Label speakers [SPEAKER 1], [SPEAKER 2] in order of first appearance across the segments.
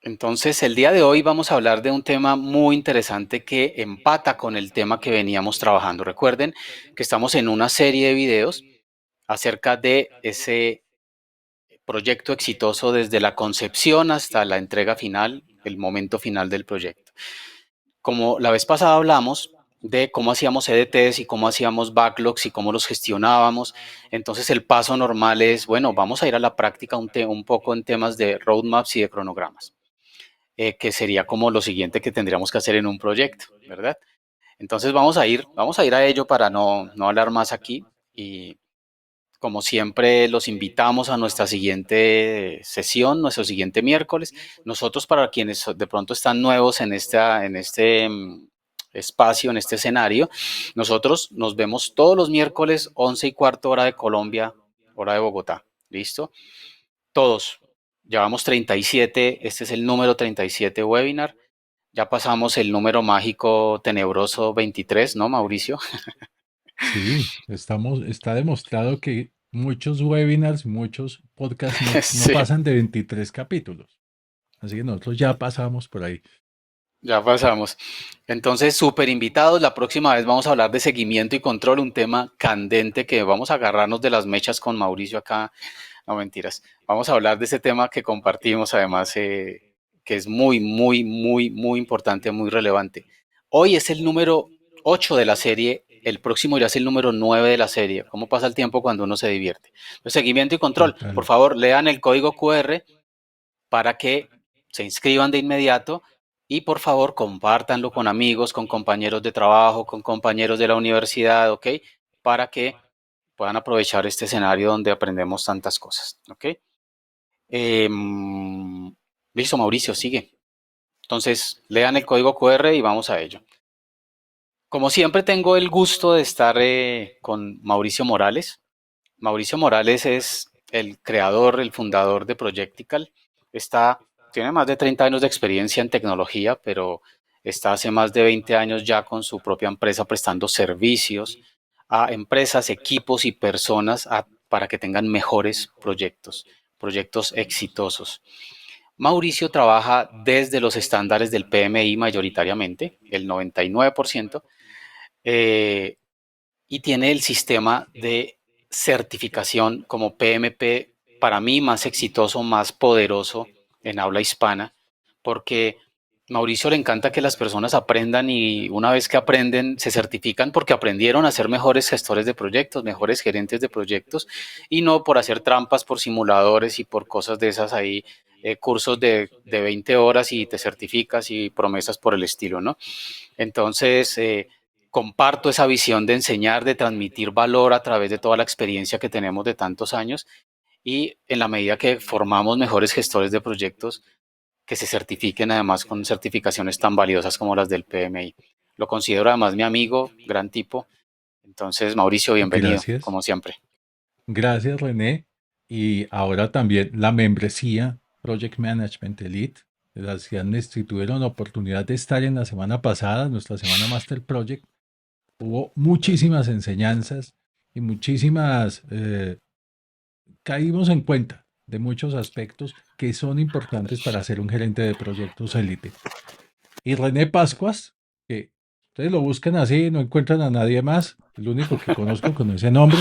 [SPEAKER 1] Entonces, el día de hoy vamos a hablar de un tema muy interesante que empata con el tema que veníamos trabajando. Recuerden que estamos en una serie de videos acerca de ese proyecto exitoso desde la concepción hasta la entrega final, el momento final del proyecto. Como la vez pasada hablamos de cómo hacíamos EDTs y cómo hacíamos backlogs y cómo los gestionábamos, entonces el paso normal es, bueno, vamos a ir a la práctica un poco en temas de roadmaps y de cronogramas, que sería como lo siguiente que tendríamos que hacer en un proyecto, ¿verdad? Entonces vamos a ir a ello para no hablar más aquí y como siempre los invitamos a nuestra siguiente sesión, nuestro siguiente miércoles. Nosotros para quienes de pronto están nuevos en este espacio, en este escenario, nosotros nos vemos todos los miércoles 11:15 hora de Colombia, hora de Bogotá. ¿Listo? Todos. Llevamos 37, este es el número 37 webinar. Ya pasamos el número mágico tenebroso 23, ¿no, Mauricio?
[SPEAKER 2] Sí, está demostrado que muchos webinars, muchos podcasts no
[SPEAKER 1] Sí,
[SPEAKER 2] pasan de 23 capítulos. Así que nosotros ya pasamos por ahí.
[SPEAKER 1] ya pasamos. Entonces, súper invitados. La próxima vez vamos a hablar de seguimiento y control, un tema candente que vamos a agarrarnos de las mechas con Mauricio acá. No mentiras. Vamos a hablar de ese tema que compartimos, además, que es muy importante, muy relevante. Hoy es el número 8 de la serie. El próximo ya es el número 9 de la serie. ¿Cómo pasa el tiempo cuando uno se divierte? Entonces, seguimiento y control. Por
[SPEAKER 2] Total.
[SPEAKER 1] favor, lean el código QR para que se inscriban de inmediato y por favor compártanlo con amigos, con compañeros de trabajo, con compañeros de la universidad, ¿ok? Para que puedan aprovechar este escenario donde aprendemos tantas cosas, ¿ok? Listo, Mauricio, sigue. Entonces, lean el código QR y vamos a ello. Como siempre, tengo el gusto de estar con Mauricio Morales. Mauricio Morales es el creador, el fundador de Projectical. Está, tiene más de 30 años de experiencia en tecnología, pero está hace más de 20 años ya con su propia empresa prestando servicios a empresas, equipos y personas para que tengan mejores proyectos, proyectos exitosos. Mauricio trabaja desde los estándares del PMI mayoritariamente, el 99%, eh, y tiene el sistema de certificación como PMP para mí más exitoso, más poderoso en habla hispana, porque Mauricio le encanta que las personas aprendan y una vez que aprenden se certifican porque aprendieron a ser mejores gestores de proyectos, mejores gerentes de proyectos y no por hacer trampas, por simuladores y por cosas de esas ahí, cursos de 20 horas y te certificas y promesas por el estilo, ¿no? Entonces, comparto esa visión de enseñar, de transmitir valor a través de toda la experiencia que tenemos de tantos años y en la medida que formamos mejores gestores de proyectos que se certifiquen además con certificaciones tan valiosas como las del PMI. Lo considero además mi amigo, gran tipo. Entonces, Mauricio, bienvenido,
[SPEAKER 2] Gracias.
[SPEAKER 1] como siempre.
[SPEAKER 2] Gracias, René. Y ahora también la membresía Project Management Elite. Gracias, Néstor. Tuvieron la oportunidad de estar en la semana pasada, nuestra semana Master Project. Hubo muchísimas enseñanzas y muchísimas caímos en cuenta de muchos aspectos que son importantes para ser un gerente de proyectos élite. Y René Pascuas, que ustedes lo buscan así, no encuentran a nadie más, el único que conozco con ese nombre,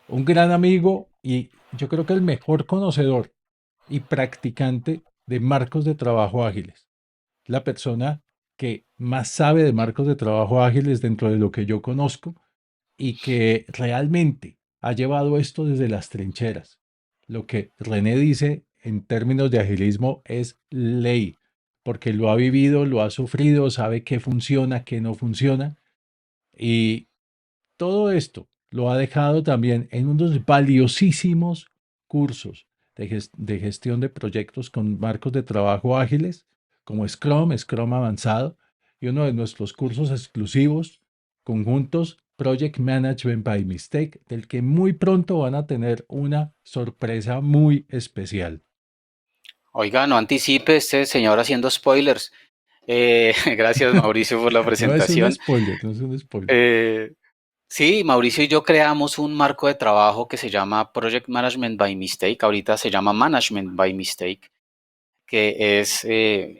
[SPEAKER 2] un gran amigo y yo creo que el mejor conocedor y practicante de marcos de trabajo ágiles. La persona que más sabe de marcos de trabajo ágiles dentro de lo que yo conozco y que realmente ha llevado esto desde las trincheras. Lo que René dice en términos de agilismo es ley, porque lo ha vivido, lo ha sufrido, sabe qué funciona, qué no funciona. Y todo esto lo ha dejado también en unos valiosísimos cursos de gestión de proyectos con marcos de trabajo ágiles, como Scrum, Scrum avanzado, y uno de nuestros cursos exclusivos, conjuntos Project Management by Mistake, del que muy pronto van a tener una sorpresa muy especial.
[SPEAKER 1] Oiga, no anticipe este señor haciendo spoilers. Gracias, Mauricio, por la
[SPEAKER 2] No es un
[SPEAKER 1] presentación.
[SPEAKER 2] spoiler, no es un spoiler.
[SPEAKER 1] Eh, Sí, Mauricio y yo creamos un marco de trabajo que se llama Project Management by Mistake, ahorita se llama Management by Mistake, que es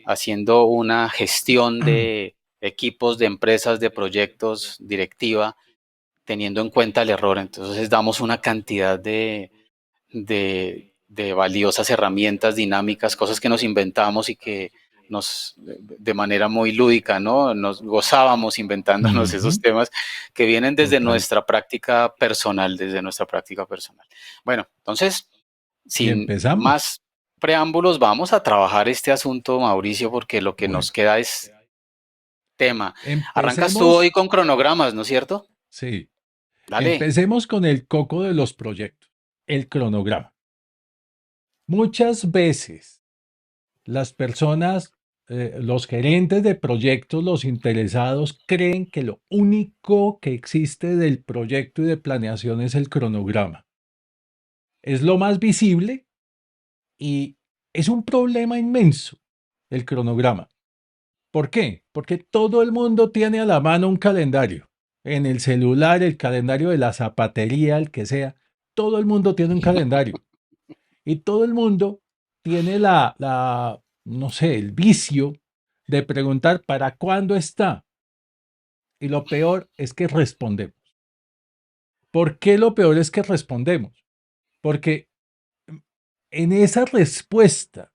[SPEAKER 1] haciendo una gestión de equipos, de empresas, de proyectos, directiva, teniendo en cuenta el error. Entonces damos una cantidad de valiosas herramientas dinámicas, cosas que nos inventamos y que de manera muy lúdica, ¿no? Nos gozábamos inventándonos esos
[SPEAKER 2] Ujú,
[SPEAKER 1] temas que vienen desde
[SPEAKER 2] total.
[SPEAKER 1] nuestra práctica personal, desde nuestra práctica personal. Bueno, entonces,
[SPEAKER 2] Y
[SPEAKER 1] sin
[SPEAKER 2] empezamos.
[SPEAKER 1] más preámbulos, vamos a trabajar este asunto, Mauricio, porque lo que nos
[SPEAKER 2] Bueno,
[SPEAKER 1] queda es tema. Arrancas tú hoy
[SPEAKER 2] empecemos,
[SPEAKER 1] con cronogramas, ¿no es cierto?
[SPEAKER 2] sí,
[SPEAKER 1] Dale.
[SPEAKER 2] empecemos con el coco de los proyectos, el cronograma. Muchas veces las personas, los gerentes de proyectos, los interesados, creen que lo único que existe del proyecto y de planeación es el cronograma. Es lo más visible y es un problema inmenso el cronograma. ¿Por qué? Porque todo el mundo tiene a la mano un calendario. En el celular, el calendario de la zapatería, el que sea. Todo el mundo tiene un calendario. Y todo el mundo tiene no sé, el vicio de preguntar para cuándo está. Y lo peor es que respondemos. ¿Por qué lo peor es que respondemos? Porque en esa respuesta,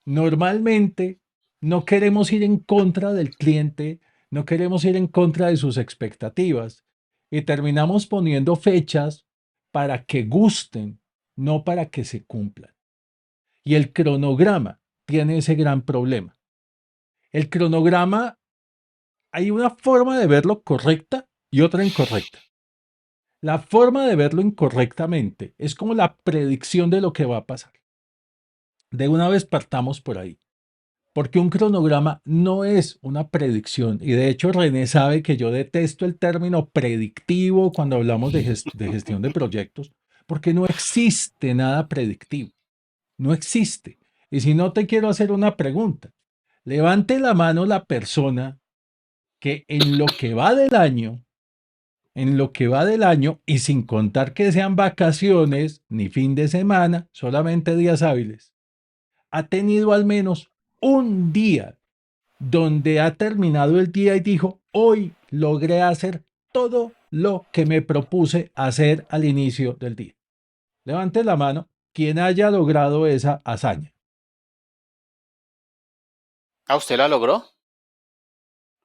[SPEAKER 2] normalmente no queremos ir en contra del cliente, no queremos ir en contra de sus expectativas y terminamos poniendo fechas para que gusten, no para que se cumplan. Y el cronograma tiene ese gran problema. El cronograma, hay una forma de verlo correcta y otra incorrecta. La forma de verlo incorrectamente es como la predicción de lo que va a pasar. De una vez partamos por ahí. Porque un cronograma no es una predicción. Y de hecho René sabe que yo detesto el término predictivo cuando hablamos de gestión de proyectos, porque no existe nada predictivo. No existe. Y si no, te quiero hacer una pregunta. Levante la mano la persona que en lo que va del año, en lo que va del año, y sin contar que sean vacaciones ni fin de semana, solamente días hábiles, ha tenido al menos un día donde ha terminado el día y dijo, hoy logré hacer todo lo que me propuse hacer al inicio del día. Levante la mano quien haya logrado esa hazaña.
[SPEAKER 1] ¿Ah, usted la logró?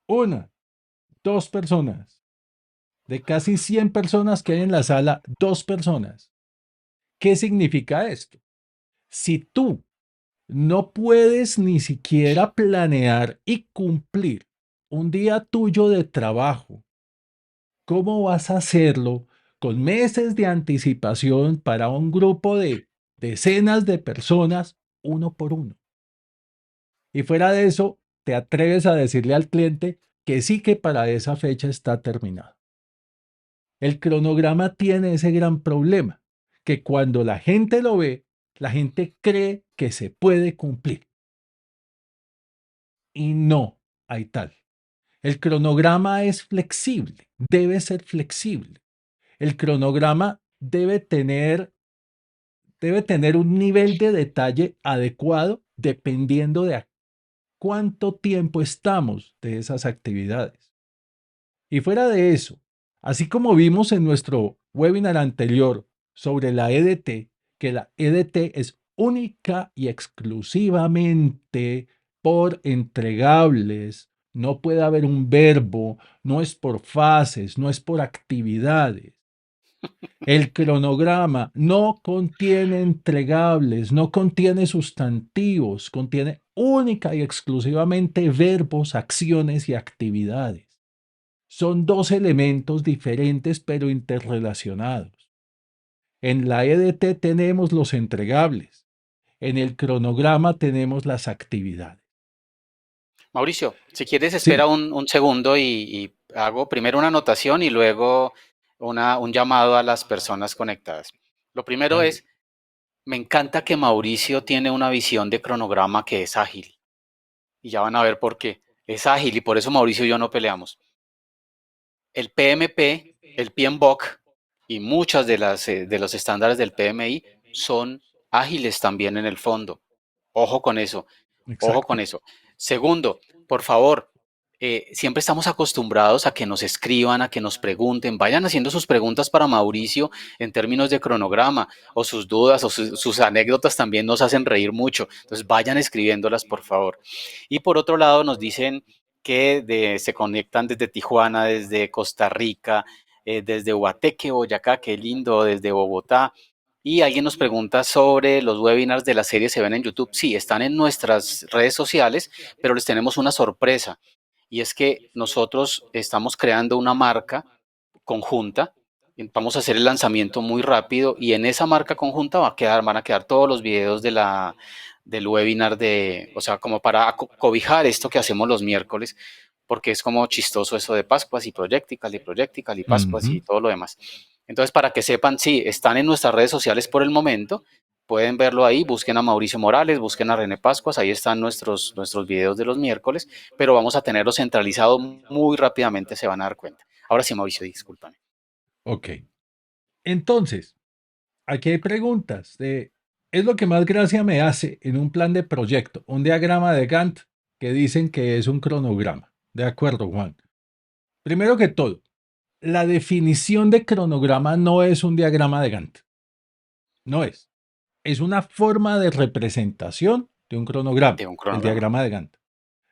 [SPEAKER 2] Una, dos personas. De casi 100 personas que hay en la sala, dos personas. ¿Qué significa esto? Si tú no puedes ni siquiera planear y cumplir un día tuyo de trabajo, ¿cómo vas a hacerlo con meses de anticipación para un grupo de decenas de personas, uno por uno? Y fuera de eso, te atreves a decirle al cliente que sí que para esa fecha está terminado. El cronograma tiene ese gran problema, que cuando la gente lo ve, la gente cree que se puede cumplir. Y no hay tal. El cronograma es flexible, debe ser flexible. El cronograma debe tener un nivel de detalle adecuado dependiendo de a cuánto tiempo estamos de esas actividades. Y fuera de eso, así como vimos en nuestro webinar anterior sobre la EDT, que la EDT es única y exclusivamente por entregables, no puede haber un verbo, no es por fases, no es por actividades. El cronograma no contiene entregables, no contiene sustantivos, contiene única y exclusivamente verbos, acciones y actividades. Son dos elementos diferentes pero interrelacionados. En la EDT tenemos los entregables, en el cronograma tenemos las actividades.
[SPEAKER 1] Mauricio, si quieres espera
[SPEAKER 2] Sí,
[SPEAKER 1] un segundo y hago primero una anotación y luego un llamado a las personas conectadas. Lo primero
[SPEAKER 2] dale.
[SPEAKER 1] es, me encanta que Mauricio tiene una visión de cronograma que es ágil. Y ya van a ver por qué. Es ágil y por eso Mauricio y yo no peleamos. El PMP, el PMBOK y muchas de los estándares del PMI son ágiles también en el fondo. Ojo con eso. Ojo con
[SPEAKER 2] Exacto.
[SPEAKER 1] eso. Segundo, por favor, siempre estamos acostumbrados a que nos escriban, a que nos pregunten, vayan haciendo sus preguntas para Mauricio en términos de cronograma, o sus dudas, o sus anécdotas también nos hacen reír mucho. Entonces vayan escribiéndolas, por favor. Y por otro lado, nos dicen que se conectan desde Tijuana, desde Costa Rica, desde Huateque, Boyacá, qué lindo, desde Bogotá. Y alguien nos pregunta sobre los webinars de la serie Se ven en YouTube. Sí, están en nuestras redes sociales, pero les tenemos una sorpresa. Y es que nosotros estamos creando una marca conjunta. Vamos a hacer el lanzamiento muy rápido y en esa marca conjunta van a quedar todos los videos del webinar o sea, como para cobijar esto que hacemos los miércoles, porque es como chistoso eso de Pascuas y Projectical y Pascuas
[SPEAKER 2] Ujú.
[SPEAKER 1] y todo lo demás. Entonces, para que sepan, sí, están en nuestras redes sociales por el momento. Pueden verlo ahí, busquen a Mauricio Morales, busquen a René Pascuas, ahí están nuestros videos de los miércoles, pero vamos a tenerlo centralizado muy rápidamente, se van a dar cuenta. Ahora sí, Mauricio, discúlpame.
[SPEAKER 2] Ok. Entonces, aquí hay preguntas es lo que más gracia me hace en un plan de proyecto, un diagrama de Gantt que dicen que es un cronograma. De acuerdo, Juan. Primero que todo, la definición de cronograma no es un diagrama de Gantt. No es. Es una forma de representación de un cronograma,
[SPEAKER 1] De un
[SPEAKER 2] el
[SPEAKER 1] cronograma.
[SPEAKER 2] diagrama de Gantt.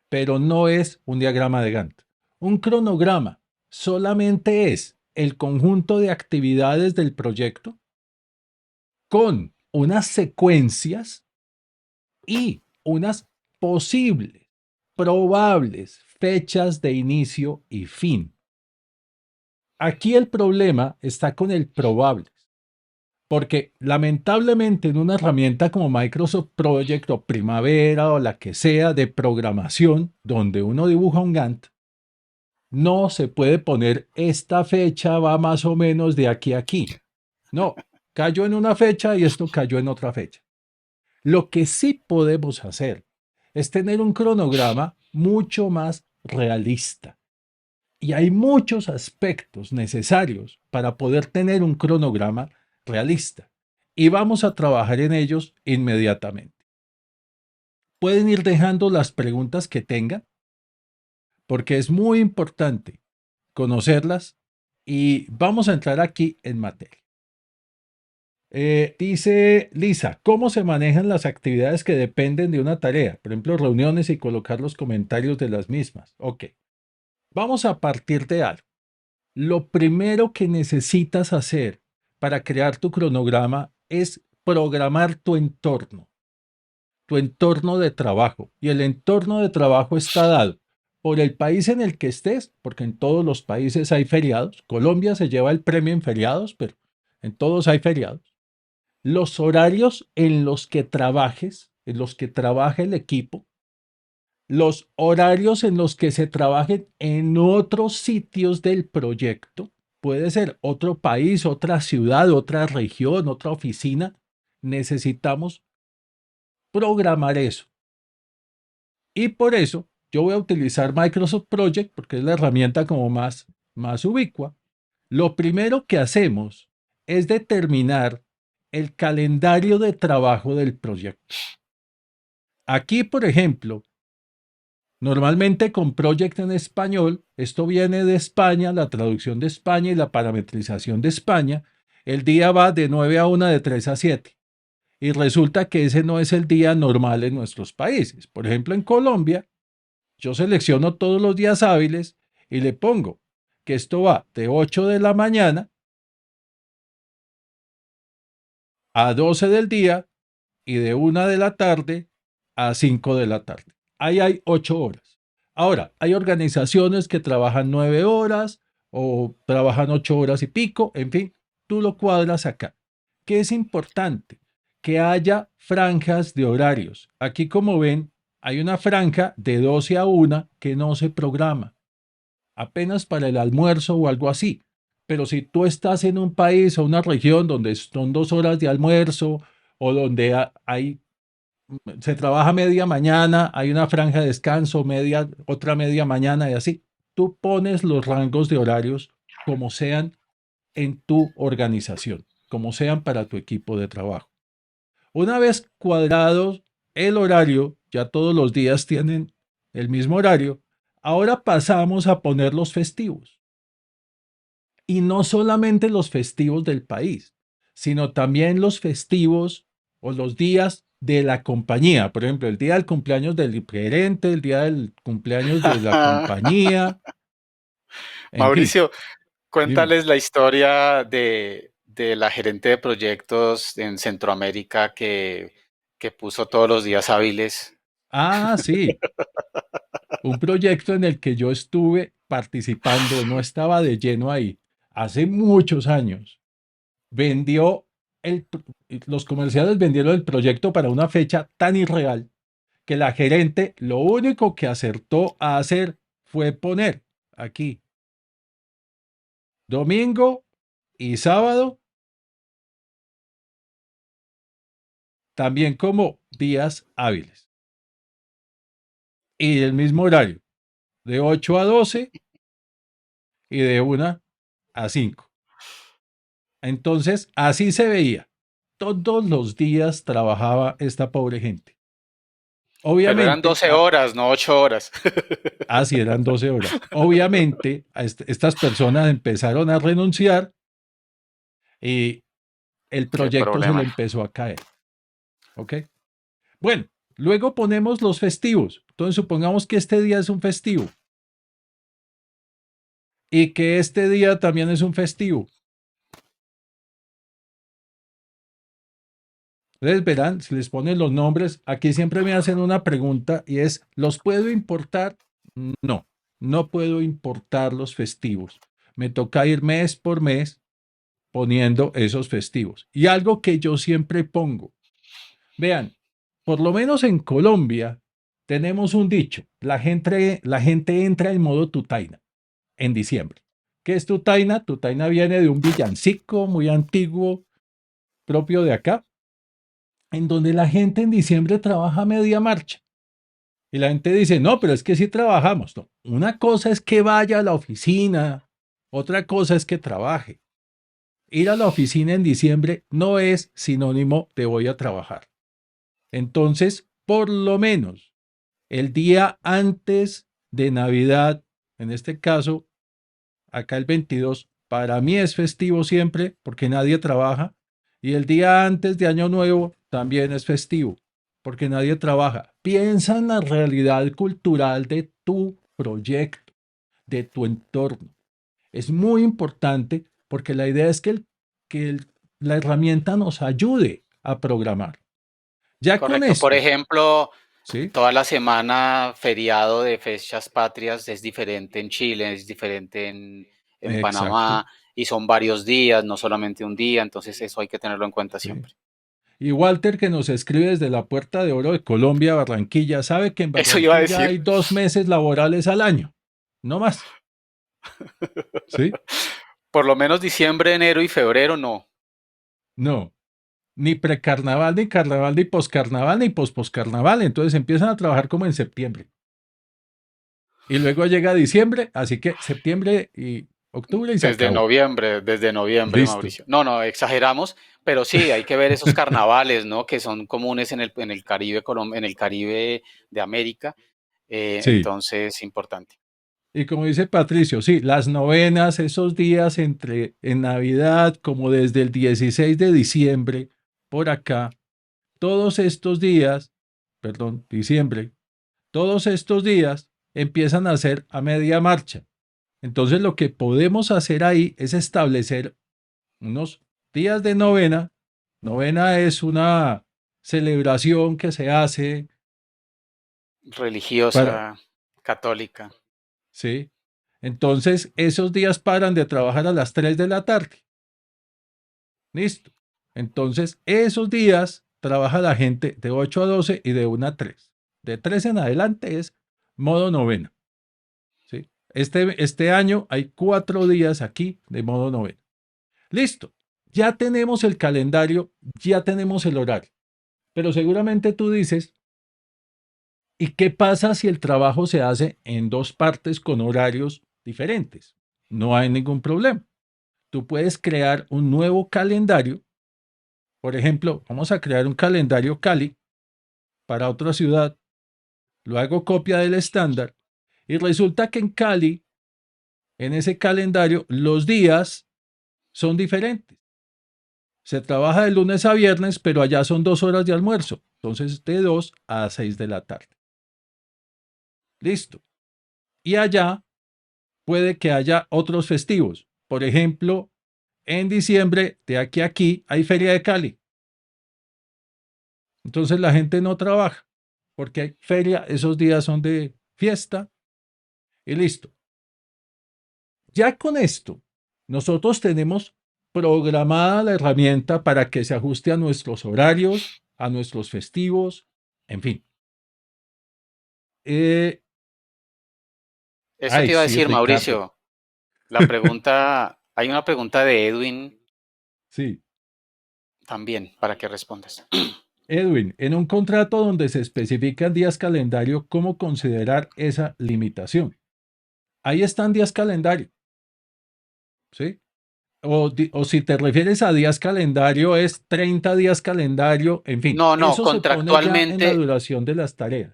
[SPEAKER 2] Pero no es un diagrama de Gantt. Un cronograma solamente es el conjunto de actividades del proyecto con unas secuencias y unas posibles, probables fechas de inicio y fin. Aquí el problema está con el probable, porque lamentablemente en una herramienta como Microsoft Project o Primavera o la que sea de programación, donde uno dibuja un Gantt, no se puede poner esta fecha va más o menos de aquí a aquí. No, cayó en una fecha y esto cayó en otra fecha. Lo que sí podemos hacer es tener un cronograma mucho más realista. Y hay muchos aspectos necesarios para poder tener un cronograma realista. Y vamos a trabajar en ellos inmediatamente. Pueden ir dejando las preguntas que tengan, porque es muy importante conocerlas y vamos a entrar aquí en materia. Dice Lisa, ¿cómo se manejan las actividades que dependen de una tarea? Por ejemplo, reuniones y colocar los comentarios de las mismas. Ok, vamos a partir de algo. Lo primero que necesitas hacer para crear tu cronograma es programar tu entorno de trabajo. Y el entorno de trabajo está dado por el país en el que estés, porque en todos los países hay feriados. Colombia se lleva el premio en feriados, pero en todos hay feriados. Los horarios en los que trabajes, en los que trabaja el equipo, los horarios en los que se trabajen en otros sitios del proyecto, puede ser otro país, otra ciudad, otra región, otra oficina, necesitamos programar eso. Y por eso yo voy a utilizar Microsoft Project porque es la herramienta como más ubicua. Lo primero que hacemos es determinar el calendario de trabajo del proyecto. Aquí, por ejemplo, normalmente con Project en español, esto viene de España, la traducción de España y la parametrización de España. El día va de 9 a 1, de 3 a 7. Y resulta que ese no es el día normal en nuestros países. Por ejemplo, en Colombia, yo selecciono todos los días hábiles y le pongo que esto va de 8 de la mañana a 12 del día y de 1 de la tarde a 5 de la tarde. Ahí hay 8 horas. Ahora, hay organizaciones que trabajan 9 horas o trabajan 8 horas y pico, en fin, tú lo cuadras acá. ¿Qué es importante? Que haya franjas de horarios. Aquí, como ven, hay una franja de 12 a 1 que no se programa, apenas para el almuerzo o algo así. Pero si tú estás en un país o una región donde son 2 horas de almuerzo o donde se trabaja media mañana, hay una franja de descanso, otra media mañana y así, tú pones los rangos de horarios como sean en tu organización, como sean para tu equipo de trabajo. Una vez cuadrados el horario, ya todos los días tienen el mismo horario, ahora pasamos a poner los festivos. Y no solamente los festivos del país, sino también los festivos o los días de la compañía. Por ejemplo, el día del cumpleaños del gerente, el día del cumpleaños de la compañía, en fin,
[SPEAKER 1] Mauricio,
[SPEAKER 2] dime.
[SPEAKER 1] cuéntales la historia de la gerente de proyectos en Centroamérica que puso todos los días hábiles.
[SPEAKER 2] Ah, sí, un proyecto en el que yo estuve participando, no estaba de lleno ahí, hace muchos años. Vendió el, los comerciales vendieron el proyecto para una fecha tan irreal que la gerente lo único que acertó a hacer fue poner aquí domingo y sábado también como días hábiles y el mismo horario de 8 a 12 y de 1 a 5. Entonces así se veía. Todos los días trabajaba esta pobre gente.
[SPEAKER 1] Pero eran
[SPEAKER 2] Obviamente,
[SPEAKER 1] 12 horas, no 8 horas.
[SPEAKER 2] así eran 12 horas. Obviamente, estas personas empezaron a renunciar y el
[SPEAKER 1] Qué
[SPEAKER 2] proyecto se le
[SPEAKER 1] problema.
[SPEAKER 2] empezó a caer. ¿Ok? Bueno, luego ponemos los festivos. Entonces, supongamos que este día es un festivo y que este día también es un festivo. Ustedes verán, si les ponen los nombres, aquí siempre me hacen una pregunta y es, ¿los puedo importar? No, no puedo importar los festivos. Me toca ir mes por mes poniendo esos festivos. Y algo que yo siempre pongo, vean, por lo menos en Colombia tenemos un dicho, la gente entra en modo tutaina en diciembre. ¿Qué es tutaina? Tutaina viene de un villancico muy antiguo propio de acá, en donde la gente en diciembre trabaja media marcha. Y la gente dice, no, pero es que sí trabajamos. No. Una cosa es que vaya a la oficina, otra cosa es que trabaje. Ir a la oficina en diciembre no es sinónimo de voy a trabajar. Entonces, por lo menos el día antes de Navidad, en este caso, acá el 22, para mí es festivo siempre porque nadie trabaja. Y el día antes de Año Nuevo también es festivo porque nadie trabaja. Piensa en la realidad cultural de tu proyecto, de tu entorno. Es muy importante porque la idea es que la herramienta nos ayude a programar. Ya con
[SPEAKER 1] Correcto. Por
[SPEAKER 2] esto,
[SPEAKER 1] ejemplo,
[SPEAKER 2] ¿sí?
[SPEAKER 1] toda la semana feriado de fechas patrias es diferente en Chile, es diferente en
[SPEAKER 2] Exacto.
[SPEAKER 1] Panamá y son varios días, no solamente un día, entonces eso hay que tenerlo en cuenta
[SPEAKER 2] Sí.
[SPEAKER 1] siempre.
[SPEAKER 2] Y Walter, que nos escribe desde la Puerta de Oro de Colombia, Barranquilla, sabe que en
[SPEAKER 1] Eso iba a
[SPEAKER 2] Barranquilla
[SPEAKER 1] decir.
[SPEAKER 2] hay 2 meses laborales al año, no más. ¿Sí?
[SPEAKER 1] Por lo menos diciembre, enero y febrero no.
[SPEAKER 2] No, ni precarnaval, ni carnaval, ni poscarnaval, ni posposcarnaval. Entonces empiezan a trabajar como en septiembre. Y luego llega diciembre, así que septiembre y octubre y se acabó.
[SPEAKER 1] Desde noviembre,
[SPEAKER 2] Listo.
[SPEAKER 1] Mauricio. No, no, exageramos, pero sí, hay que ver esos carnavales, ¿no? Que son comunes en el Caribe, en el Caribe de América.
[SPEAKER 2] Sí.
[SPEAKER 1] Entonces, importante.
[SPEAKER 2] Y como dice Patricio, sí, las novenas, esos días entre en Navidad, como desde el 16 de diciembre por acá, todos estos días, perdón, diciembre, todos estos días empiezan a ser a media marcha. Entonces lo que podemos hacer ahí es establecer unos días de novena. Novena es una celebración que se hace para,
[SPEAKER 1] Religiosa, católica.
[SPEAKER 2] ¿sí? Entonces esos días paran de trabajar a las 3 de la tarde. Listo. Entonces esos días trabaja la gente de 8 a 12 y de 1 a 3. De 3 en adelante es modo novena. ¿Sí? Este año hay 4 días aquí de modo novena. Listo. Ya tenemos el calendario, ya tenemos el horario. Pero seguramente tú dices, ¿y qué pasa si el trabajo se hace en dos partes con horarios diferentes? No hay ningún problema. Tú puedes crear un nuevo calendario. Por ejemplo, vamos a crear un calendario Cali para otra ciudad, lo hago copia del estándar y resulta que en Cali, en ese calendario, los días son diferentes. Se trabaja de lunes a viernes, pero allá son 2 horas de almuerzo. Entonces, de 2 a 6 de la tarde. Listo. Y allá puede que haya otros festivos. Por ejemplo, en diciembre, de aquí a aquí, hay Feria de Cali. Entonces la gente no trabaja porque hay feria, esos días son de fiesta y listo. Ya con esto, nosotros tenemos programada la herramienta para que se ajuste a nuestros horarios, a nuestros festivos, en fin.
[SPEAKER 1] Eso
[SPEAKER 2] Ay,
[SPEAKER 1] te iba a
[SPEAKER 2] sí,
[SPEAKER 1] decir,
[SPEAKER 2] Ricardo.
[SPEAKER 1] Mauricio. La pregunta, hay una pregunta de Edwin
[SPEAKER 2] Sí.
[SPEAKER 1] también para que respondas.
[SPEAKER 2] Edwin, en un contrato donde se especifican días calendario, ¿cómo considerar esa limitación? Ahí están días calendario, ¿sí? O si te refieres a días calendario, es 30 días calendario, en fin,
[SPEAKER 1] No, no,
[SPEAKER 2] eso se pone ya en la
[SPEAKER 1] contractualmente,
[SPEAKER 2] duración de las tareas.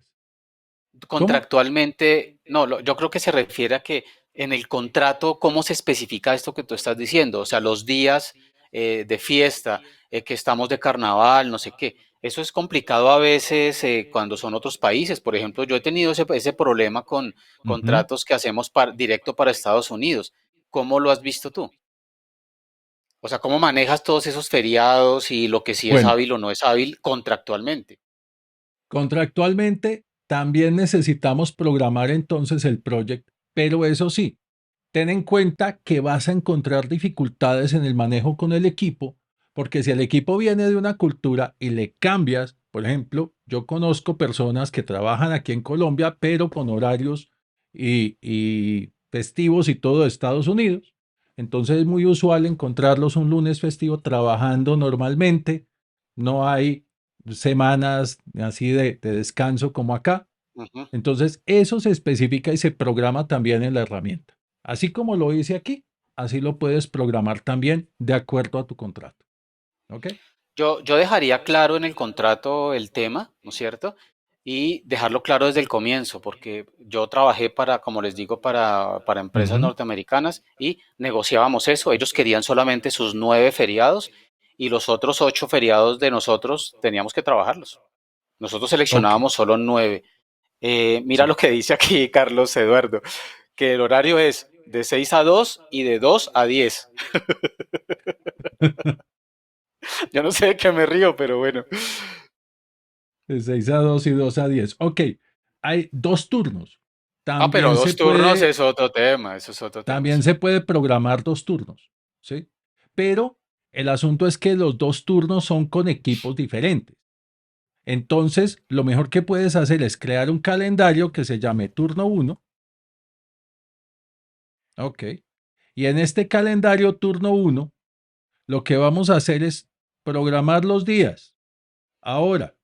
[SPEAKER 2] ¿Cómo?
[SPEAKER 1] contractualmente, no, yo creo que se refiere a que en el contrato, ¿cómo se especifica esto que tú estás diciendo? O sea, los días de fiesta, que estamos de carnaval, no sé qué. Eso es complicado a veces cuando son otros países. Por ejemplo, yo he tenido ese problema con
[SPEAKER 2] Ujú.
[SPEAKER 1] contratos que hacemos directo para Estados Unidos. ¿Cómo lo has visto tú? O sea, ¿cómo manejas todos esos feriados y lo que sí es
[SPEAKER 2] Bueno,
[SPEAKER 1] hábil o no es hábil contractualmente?
[SPEAKER 2] contractualmente también necesitamos programar entonces el project, pero eso sí, ten en cuenta que vas a encontrar dificultades en el manejo con el equipo, porque si el equipo viene de una cultura y le cambias, por ejemplo, yo conozco personas que trabajan aquí en Colombia, pero con horarios y festivos y todo de Estados Unidos. Entonces es muy usual encontrarlos un lunes festivo trabajando normalmente. No hay semanas así de descanso como acá.
[SPEAKER 1] Ujú.
[SPEAKER 2] Entonces, eso se especifica y se programa también en la herramienta. Así como lo hice aquí, así lo puedes programar también de acuerdo a tu contrato. ¿Ok?
[SPEAKER 1] Yo dejaría claro en el contrato el tema, ¿no es cierto? Y dejarlo claro desde el comienzo, porque yo trabajé para, como les digo, para empresas
[SPEAKER 2] Ujú.
[SPEAKER 1] norteamericanas y negociábamos eso. Ellos querían solamente sus 9 feriados y los otros 8 feriados de nosotros teníamos que trabajarlos. Nosotros
[SPEAKER 2] Ok,
[SPEAKER 1] seleccionábamos solo 9. Mira
[SPEAKER 2] sí.
[SPEAKER 1] lo que dice aquí Carlos Eduardo, que el horario es de 6 a 2 y de 2 a 10. Yo no sé de qué me río, pero bueno.
[SPEAKER 2] De 6 a 2 y 2 a 10. Ok, hay 2 turnos.
[SPEAKER 1] Ah, pero
[SPEAKER 2] También se
[SPEAKER 1] 2 turnos
[SPEAKER 2] puede,
[SPEAKER 1] es otro tema, eso es otro tema,
[SPEAKER 2] también
[SPEAKER 1] sí.
[SPEAKER 2] se puede programar 2 turnos. ¿Sí? Pero el asunto es que los 2 turnos son con equipos diferentes. Entonces, lo mejor que puedes hacer es crear un calendario que se llame turno uno. Ok. Y en este calendario turno uno, lo que vamos a hacer es programar los días. Ahora,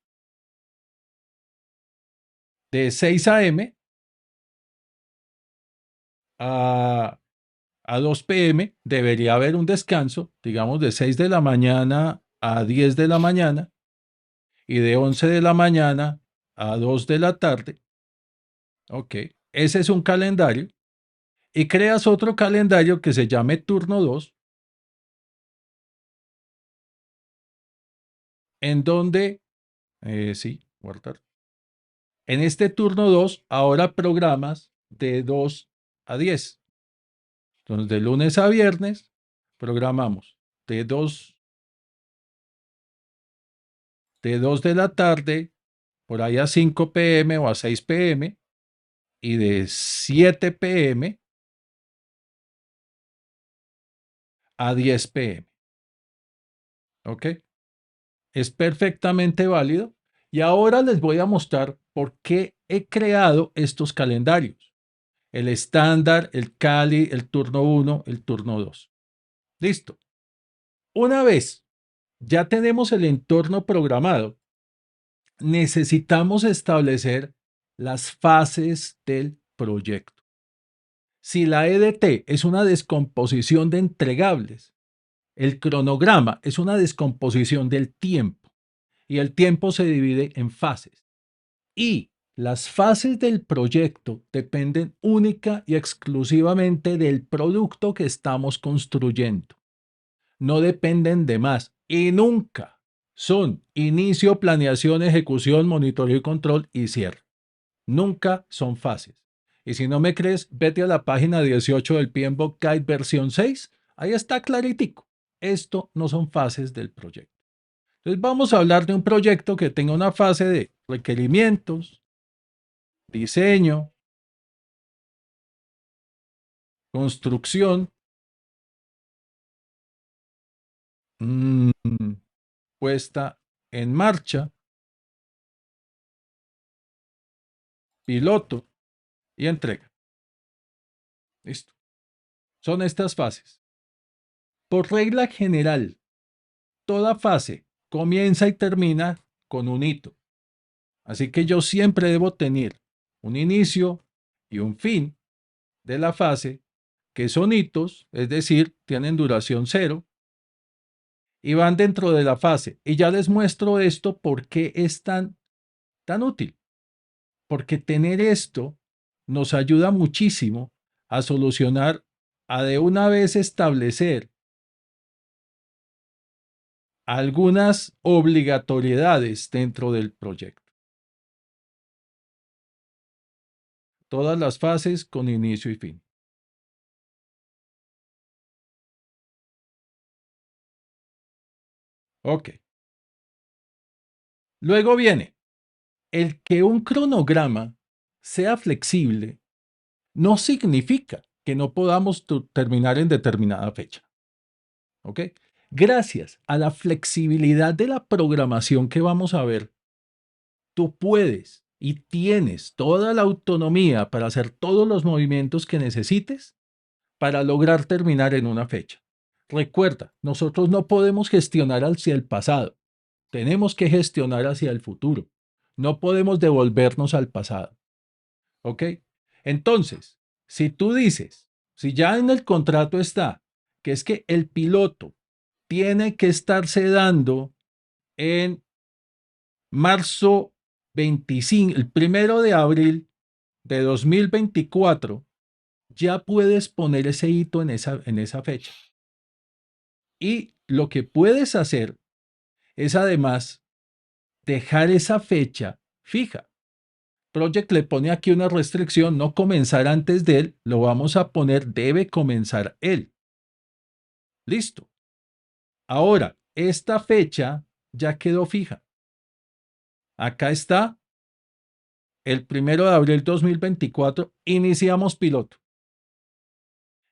[SPEAKER 2] de 6 a.m. a, a 2 p.m. debería haber un descanso, digamos de 6 de la mañana a 10 de la mañana y de 11 de la mañana a 2 de la tarde. Ok. Ese es un calendario. Y creas otro calendario que se llame turno 2, en donde, sí, guardar. En este turno 2 ahora programas de 2 a 10. Entonces, de lunes a viernes, programamos de 2 de la tarde, por ahí a 5 p.m. o a 6 p.m. y de 7 p.m. a 10 p.m. ¿Ok? Es perfectamente válido. Y ahora les voy a mostrar por qué he creado estos calendarios. El estándar, el Cali, el turno uno, el turno 2. Listo. Una vez ya tenemos el entorno programado, necesitamos establecer las fases del proyecto. Si la EDT es una descomposición de entregables, el cronograma es una descomposición del tiempo y el tiempo se divide en fases. Y las fases del proyecto dependen única y exclusivamente del producto que estamos construyendo. No dependen de más y nunca son inicio, planeación, ejecución, monitoreo y control y cierre. Nunca son fases. Y si no me crees, vete a la página 18 del PMBOK Guide versión 6. Ahí está claritico. Esto no son fases del proyecto. Entonces vamos a hablar de un proyecto que tenga una fase de requerimientos, diseño, construcción, mmm, puesta en marcha, piloto y entrega. Listo. Son estas fases. Por regla general, toda fase comienza y termina con un hito. Así que yo siempre debo tener un inicio y un fin de la fase que son hitos, es decir, tienen duración cero y van dentro de la fase. Y ya les muestro esto por qué es tan útil. Porque tener esto nos ayuda muchísimo a solucionar, a de una vez establecer algunas obligatoriedades dentro del proyecto. Todas las fases con inicio y fin. Ok. Luego viene el que un cronograma sea flexible no significa que no podamos terminar en determinada fecha. ¿Ok? Gracias a la flexibilidad de la programación que vamos a ver, tú puedes y tienes toda la autonomía para hacer todos los movimientos que necesites para lograr terminar en una fecha. Recuerda, nosotros no podemos gestionar hacia el pasado, tenemos que gestionar hacia el futuro. No podemos devolvernos al pasado. ¿Ok? Entonces, si tú dices, si ya en el contrato está que es que el piloto tiene que estarse dando en marzo 25, el 1 de abril de 2024, ya puedes poner ese hito en esa fecha. Y lo que puedes hacer es además dejar esa fecha fija. Project le pone aquí una restricción, no comenzar antes de él, lo vamos a poner, debe comenzar él. Listo. Ahora, esta fecha ya quedó fija. Acá está, el 1 de abril de 2024, iniciamos piloto.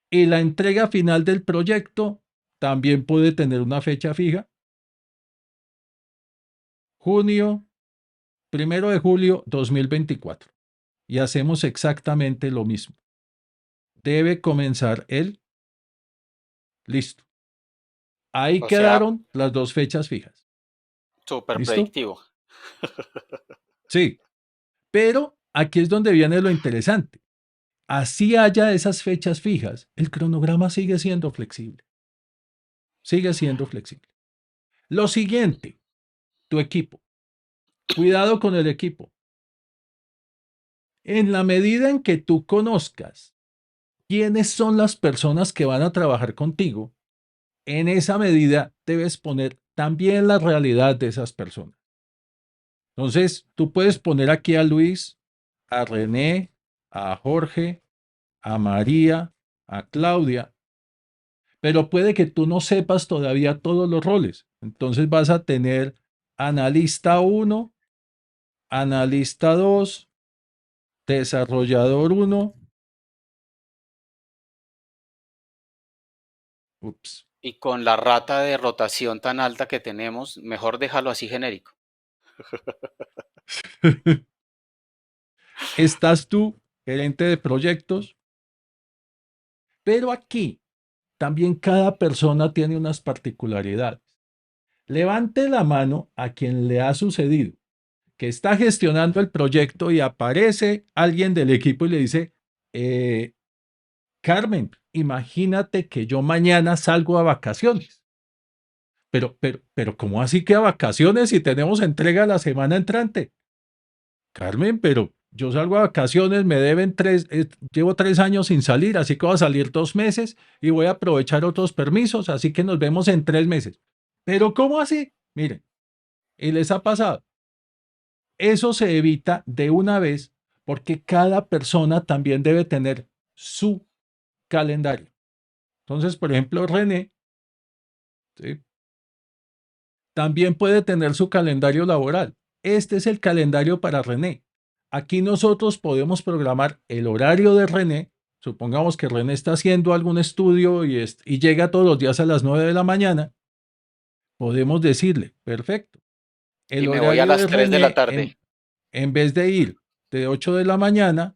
[SPEAKER 2] Y la entrega final del proyecto también puede tener una fecha fija. Junio, 1 de julio 2024. Y hacemos exactamente lo mismo. Debe comenzar él. Listo. Ahí
[SPEAKER 1] O sea,
[SPEAKER 2] quedaron las dos fechas fijas.
[SPEAKER 1] súper
[SPEAKER 2] ¿Listo?
[SPEAKER 1] predictivo.
[SPEAKER 2] Sí. Pero aquí es donde viene lo interesante. Así haya esas fechas fijas, el cronograma sigue siendo flexible. Sigue siendo flexible. Lo siguiente, tu equipo. Cuidado con el equipo. En la medida en que tú conozcas quiénes son las personas que van a trabajar contigo, en esa medida debes poner también la realidad de esas personas. Entonces, tú puedes poner aquí a Luis, a René, a Jorge, a María, a Claudia, pero puede que tú no sepas todavía todos los roles. Entonces vas a tener analista 1, analista 2, desarrollador 1. Ups.
[SPEAKER 1] Y con la rata de rotación tan alta que tenemos, mejor déjalo así genérico.
[SPEAKER 2] Estás tú, gerente de proyectos, pero aquí también cada persona tiene unas particularidades. Levante la mano a quien le ha sucedido que está gestionando el proyecto y aparece alguien del equipo y le dice, Carmen, imagínate que yo mañana salgo a vacaciones. Pero, ¿cómo así que a vacaciones si tenemos entrega la semana entrante? Carmen, pero yo salgo a vacaciones, me deben llevo 3 años sin salir, así que voy a salir 2 meses y voy a aprovechar otros permisos, así que nos vemos en 3 meses. Pero ¿cómo así? Miren, y les ha pasado. Eso se evita de una vez porque cada persona también debe tener su calendario. Entonces, por ejemplo, René, ¿sí?, también puede tener su calendario laboral. Este es el calendario para René. Aquí nosotros podemos programar el horario de René. Supongamos que René está haciendo algún estudio y llega todos los días a las 9 de la mañana. Podemos decirle, perfecto, el
[SPEAKER 1] Y me voy a
[SPEAKER 2] horario de
[SPEAKER 1] las 3 de la
[SPEAKER 2] René
[SPEAKER 1] tarde.
[SPEAKER 2] en vez de ir de 8 de la mañana,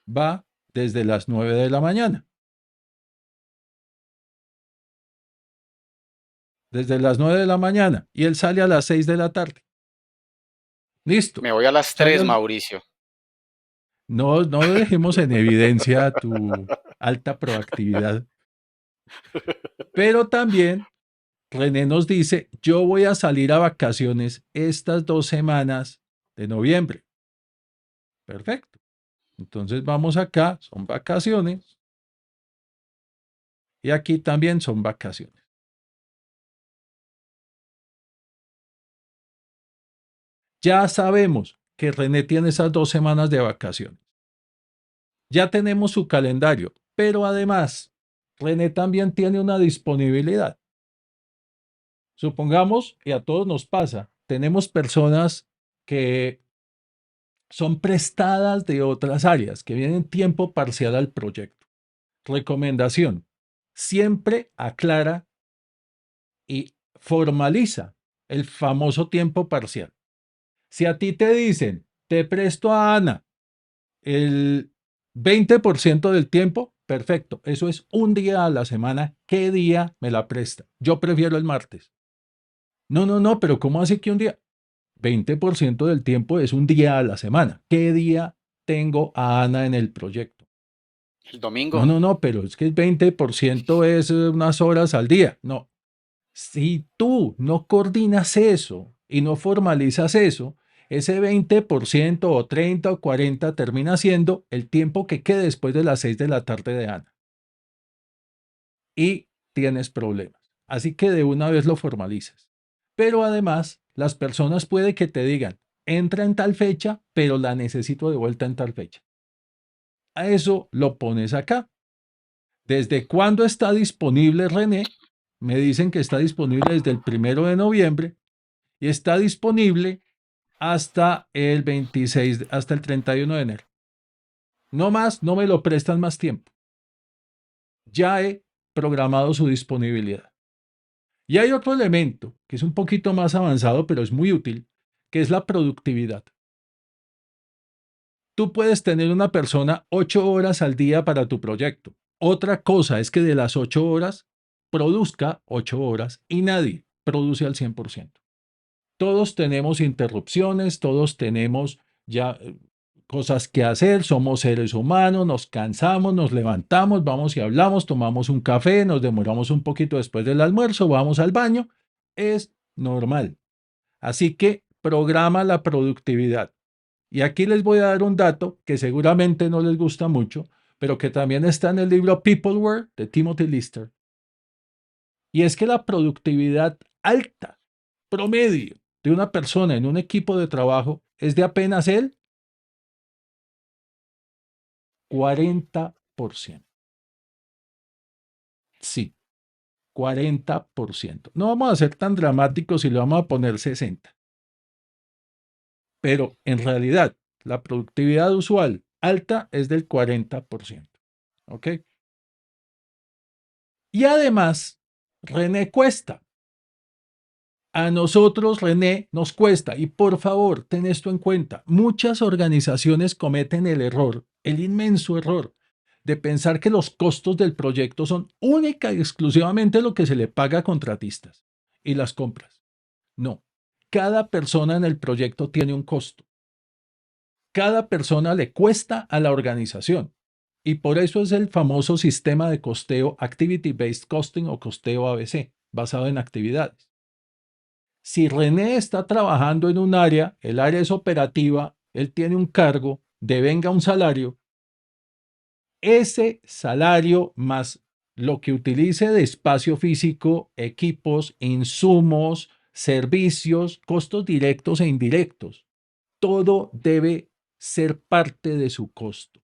[SPEAKER 2] va desde las 9 de la mañana. Desde las 9 de la mañana. Y él sale a las 6 de la tarde. Listo.
[SPEAKER 1] Me voy a las
[SPEAKER 2] Sale
[SPEAKER 1] 3,
[SPEAKER 2] al-
[SPEAKER 1] Mauricio.
[SPEAKER 2] No, no dejemos en evidencia tu alta proactividad. Pero también René nos dice, yo voy a salir a vacaciones estas 2 semanas de noviembre. Perfecto. Entonces vamos acá, son vacaciones. Y aquí también son vacaciones. Ya sabemos que René tiene esas 2 semanas de vacaciones. Ya tenemos su calendario, pero además, René también tiene una disponibilidad. Supongamos, y a todos nos pasa, tenemos personas que son prestadas de otras áreas, que vienen tiempo parcial al proyecto. Recomendación, siempre aclara y formaliza el famoso tiempo parcial. Si a ti te dicen, te presto a Ana el 20% del tiempo, perfecto, eso es un día a la semana. ¿Qué día me la presta? Yo prefiero el martes. No, no, no, pero ¿cómo así que un día? 20% del tiempo es un día a la semana. ¿Qué día tengo a Ana en el proyecto?
[SPEAKER 1] El
[SPEAKER 2] No,
[SPEAKER 1] domingo.
[SPEAKER 2] no, no, pero es que el 20% es unas horas al día. No, si tú no coordinas eso y no formalizas eso, ese 20% o 30 o 40 termina siendo el tiempo que quede después de las 6 de la tarde de Ana. Y tienes problemas. Así que de una vez lo formalizas. Pero además, las personas puede que te digan, entra en tal fecha, pero la necesito de vuelta en tal fecha. A eso lo pones acá. ¿Desde cuándo está disponible René? Me dicen que está disponible desde el 1 de noviembre y está disponible hasta el 26, hasta el 31 de enero. No más, no me lo prestan más tiempo. Ya he programado su disponibilidad. Y hay otro elemento que es un poquito más avanzado, pero es muy útil, que es la productividad. Tú puedes tener una persona 8 horas al día para tu proyecto. Otra cosa es que de las 8 horas produzca 8 horas y nadie produce al 100%. Todos tenemos interrupciones, todos tenemos ya cosas que hacer, somos seres humanos, nos cansamos, nos levantamos, vamos y hablamos, tomamos un café, nos demoramos un poquito después del almuerzo, vamos al baño, es normal. Así que programa la productividad. Y aquí les voy a dar un dato que seguramente no les gusta mucho, pero que también está en el libro Peopleware de Timothy Lister. Y es que la productividad alta, promedio, de una persona en un equipo de trabajo es de apenas el 40%. Sí, 40%. No vamos a ser tan dramáticos y le vamos a poner 60. Pero en realidad, la productividad usual alta es del 40%. ¿Ok? Y además, René cuesta. A nosotros, René, nos cuesta. Y por favor, ten esto en cuenta. Muchas organizaciones cometen el error, el inmenso error, de pensar que los costos del proyecto son única y exclusivamente lo que se le paga a contratistas y las compras. No. Cada persona en el proyecto tiene un costo. Cada persona le cuesta a la organización. Y por eso es el famoso sistema de costeo Activity Based Costing o costeo ABC, basado en actividades. Si René está trabajando en un área, el área es operativa, él tiene un cargo, devenga un salario, ese salario más lo que utilice de espacio físico, equipos, insumos, servicios, costos directos e indirectos, todo debe ser parte de su costo.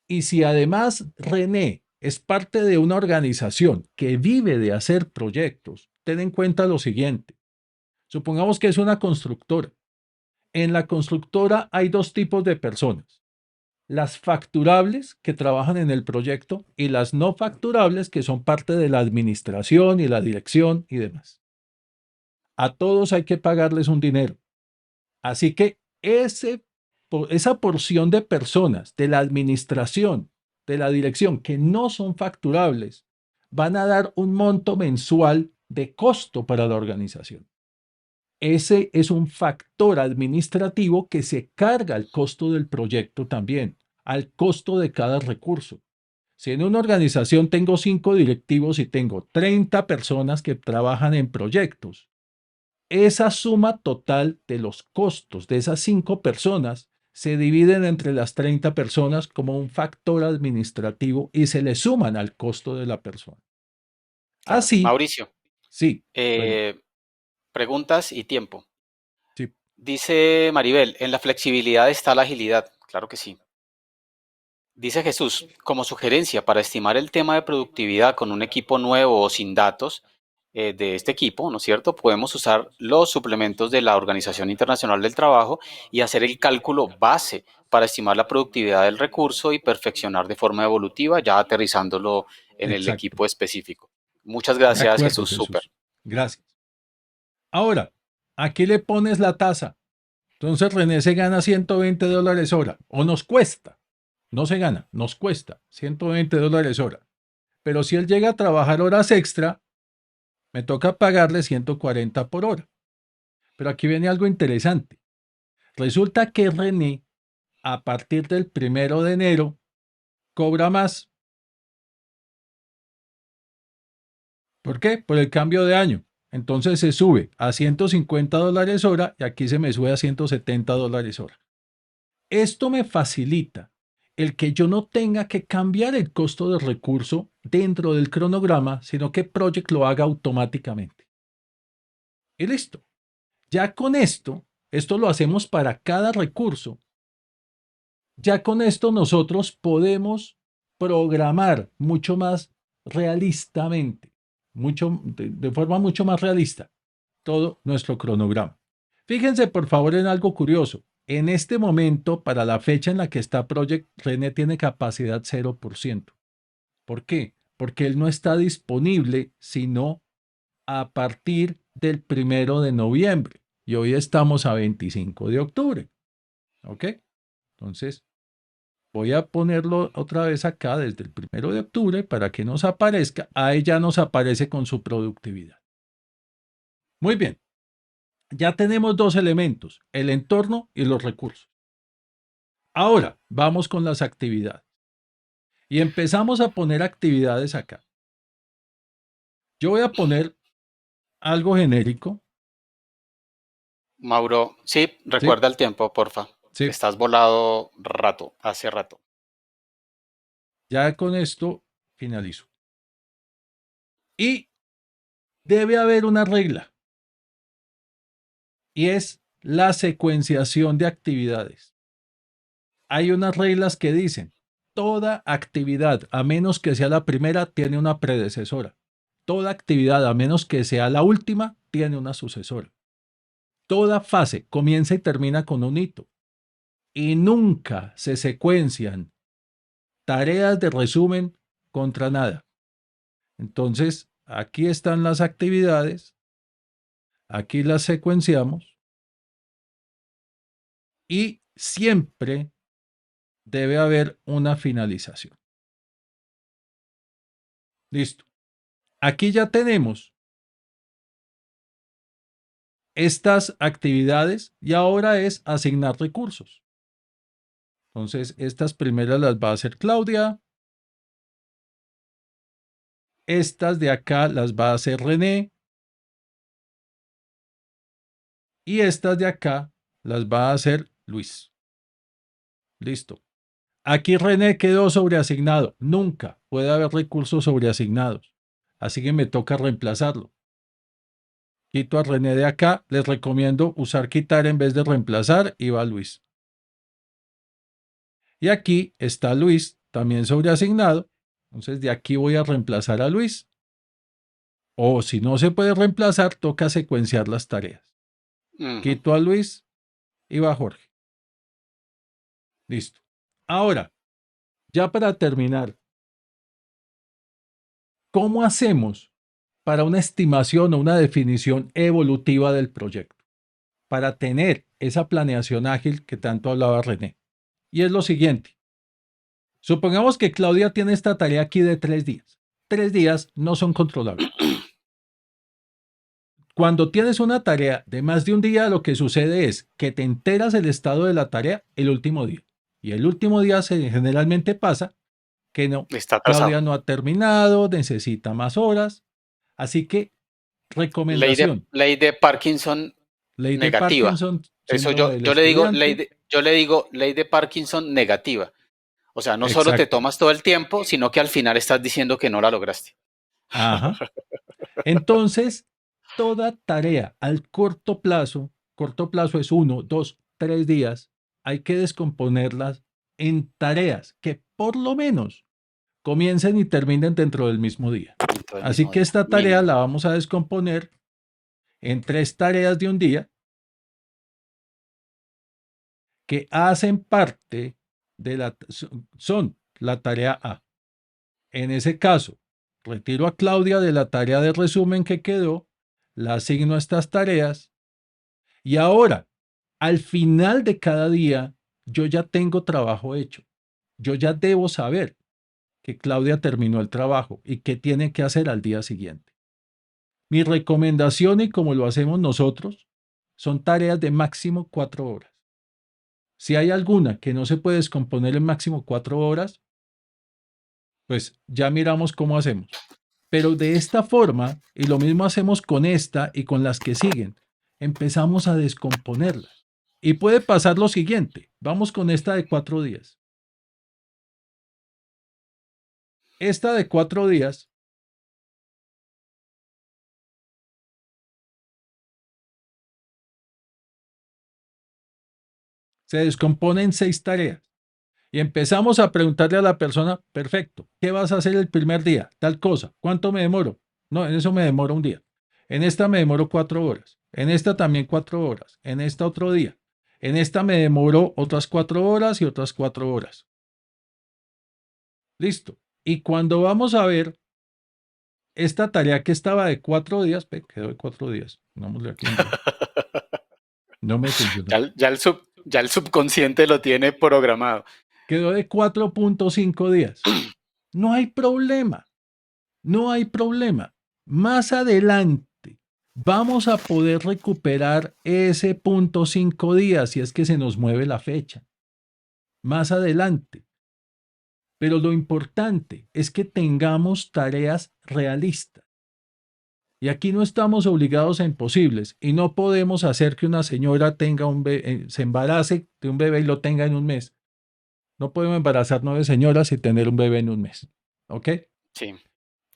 [SPEAKER 2] Y si además René es parte de una organización que vive de hacer proyectos, ten en cuenta lo siguiente. Supongamos que es una constructora. En la constructora hay dos tipos de personas: las facturables que trabajan en el proyecto y las no facturables que son parte de la administración y la dirección y demás. A todos hay que pagarles un dinero. Así que esa porción de personas de la administración, de la dirección, que no son facturables, van a dar un monto mensual de costo para la organización. Ese es un factor administrativo que se carga al costo del proyecto también, al costo de cada recurso. Si en una organización tengo 5 directivos y tengo 30 personas que trabajan en proyectos, esa suma total de los costos de esas 5 personas se dividen entre las 30 personas como un factor administrativo y se le suman al costo de la persona.
[SPEAKER 1] Claro.
[SPEAKER 2] Así,
[SPEAKER 1] Mauricio,
[SPEAKER 2] sí, René,
[SPEAKER 1] eh, preguntas y tiempo.
[SPEAKER 2] sí,
[SPEAKER 1] Dice Maribel, en la flexibilidad está la agilidad. Claro que sí. Dice Jesús, como sugerencia para estimar el tema de productividad con un equipo nuevo o sin datos de este equipo, ¿no es cierto? Podemos usar los suplementos de la Organización Internacional del Trabajo y hacer el cálculo base para estimar la productividad del recurso y perfeccionar de forma evolutiva, ya aterrizándolo en el
[SPEAKER 2] exacto.
[SPEAKER 1] equipo específico. Muchas
[SPEAKER 2] De
[SPEAKER 1] gracias,
[SPEAKER 2] acuerdo,
[SPEAKER 1] Jesús. Súper.
[SPEAKER 2] Jesús. Gracias. Ahora, aquí le pones la tasa. Entonces René se gana $120 hora, o nos cuesta, no se gana, nos cuesta $120 hora. Pero si él llega a trabajar horas extra, me toca pagarle 140 por hora. Pero aquí viene algo interesante. Resulta que René, a partir del 1 de enero, cobra más. ¿Por qué? Por el cambio de año. Entonces se sube a $150 hora y aquí se me sube a $170 hora. Esto me facilita el que yo no tenga que cambiar el costo del recurso dentro del cronograma, sino que Project lo haga automáticamente. Y listo. Ya con esto lo hacemos para cada recurso. Ya con esto nosotros podemos programar mucho más realistamente, de forma mucho más realista, todo nuestro cronograma. Fíjense por favor en algo curioso. En este momento, para la fecha en la que está Project, René tiene capacidad 0%. ¿Por qué? Porque él no está disponible sino a partir del 1 de noviembre. Y hoy estamos a 25 de octubre. ¿Ok? Entonces, voy a ponerlo otra vez acá desde el 1 de octubre para que nos aparezca. Ahí ya nos aparece con su productividad. Muy bien. Ya tenemos dos elementos, el entorno y los recursos. Ahora, vamos con las actividades. Y empezamos a poner actividades acá. Yo voy a poner algo genérico.
[SPEAKER 1] Mauro, sí,
[SPEAKER 2] Sí,
[SPEAKER 1] recuerda el tiempo, porfa.
[SPEAKER 2] sí.
[SPEAKER 1] Estás volado rato, hace rato.
[SPEAKER 2] Ya con esto finalizo. Y debe haber una regla. Y es la secuenciación de actividades. Hay unas reglas que dicen, toda actividad, a menos que sea la primera, tiene una predecesora. Toda actividad, a menos que sea la última, tiene una sucesora. Toda fase comienza y termina con un hito. Y nunca se secuencian tareas de resumen contra nada. Entonces, aquí están las actividades, aquí las secuenciamos y siempre debe haber una finalización. Listo. Aquí ya tenemos estas actividades y ahora es asignar recursos. Entonces, estas primeras las va a hacer Claudia. Estas de acá las va a hacer René. Y estas de acá las va a hacer Luis. Listo. Aquí René quedó sobreasignado. Nunca puede haber recursos sobreasignados. Así que me toca reemplazarlo. Quito a René de acá. Les recomiendo usar quitar en vez de reemplazar y va Luis. Y aquí está Luis, también sobreasignado. Entonces de aquí voy a reemplazar a Luis. O si no se puede reemplazar, toca secuenciar las tareas.
[SPEAKER 1] Ujú.
[SPEAKER 2] Quito a Luis y va Jorge. Listo. Ahora, ya para terminar, ¿cómo hacemos para una estimación o una definición evolutiva del proyecto? Para tener esa planeación ágil que tanto hablaba René. Y es lo siguiente. Supongamos que Claudia tiene esta tarea aquí de 3 días. 3 días no son controlables. Cuando tienes una tarea de más de un día, lo que sucede es que te enteras el estado de la tarea el último día. Y el último día generalmente pasa que no,
[SPEAKER 1] Está atrasado.
[SPEAKER 2] Claudia no ha terminado, necesita más horas. Así que, recomendación,
[SPEAKER 1] Ley de Parkinson
[SPEAKER 2] ley de
[SPEAKER 1] negativa.
[SPEAKER 2] Parkinson,
[SPEAKER 1] Eso
[SPEAKER 2] síndrome del estudiante.
[SPEAKER 1] yo le digo ley de Parkinson negativa. O sea, no solo te
[SPEAKER 2] Exacto.
[SPEAKER 1] tomas todo el tiempo, sino que al final estás diciendo que no la lograste.
[SPEAKER 2] Ajá. Entonces, toda tarea al corto plazo es 1, 2, 3 días, hay que descomponerlas en tareas que por lo menos comiencen y terminen dentro del mismo día.
[SPEAKER 1] Todo el
[SPEAKER 2] Así
[SPEAKER 1] mismo
[SPEAKER 2] que
[SPEAKER 1] día,
[SPEAKER 2] esta tarea
[SPEAKER 1] mínimo.
[SPEAKER 2] la vamos a descomponer en 3 tareas de un día que hacen parte de son la tarea A. En ese caso, retiro a Claudia de la tarea de resumen que quedó, la asigno a estas tareas y ahora, al final de cada día, yo ya tengo trabajo hecho. Yo ya debo saber que Claudia terminó el trabajo y qué tiene que hacer al día siguiente. Mi recomendación y como lo hacemos nosotros, son tareas de máximo 4 horas. Si hay alguna que no se puede descomponer en máximo 4 horas, pues ya miramos cómo hacemos. Pero de esta forma, y lo mismo hacemos con esta y con las que siguen, empezamos a descomponerlas. Y puede pasar lo siguiente, vamos con esta de 4 días. Esta de 4 días se descompone en 6 tareas. Y empezamos a preguntarle a la persona, perfecto, ¿qué vas a hacer el primer día? Tal cosa, ¿cuánto me demoro? No, en eso me demoro un día. En esta me demoro 4 horas. En esta también 4 horas. En esta otro día. En esta me demoro otras 4 horas y otras 4 horas. Listo. Y cuando vamos a ver esta tarea que estaba de 4 días, quedó de 4 días. Pongámosle aquí un día. No me funcionó.
[SPEAKER 1] Ya el subconsciente lo tiene programado.
[SPEAKER 2] Quedó de 4,5 días. No hay problema. No hay problema. Más adelante vamos a poder recuperar ese 0,5 días si es que se nos mueve la fecha. Más adelante. Pero lo importante es que tengamos tareas realistas. Y aquí no estamos obligados a imposibles y no podemos hacer que una señora tenga se embarace de un bebé y lo tenga en un mes. No podemos embarazar 9 señoras y tener un bebé en un mes. ¿Ok?
[SPEAKER 1] Sí,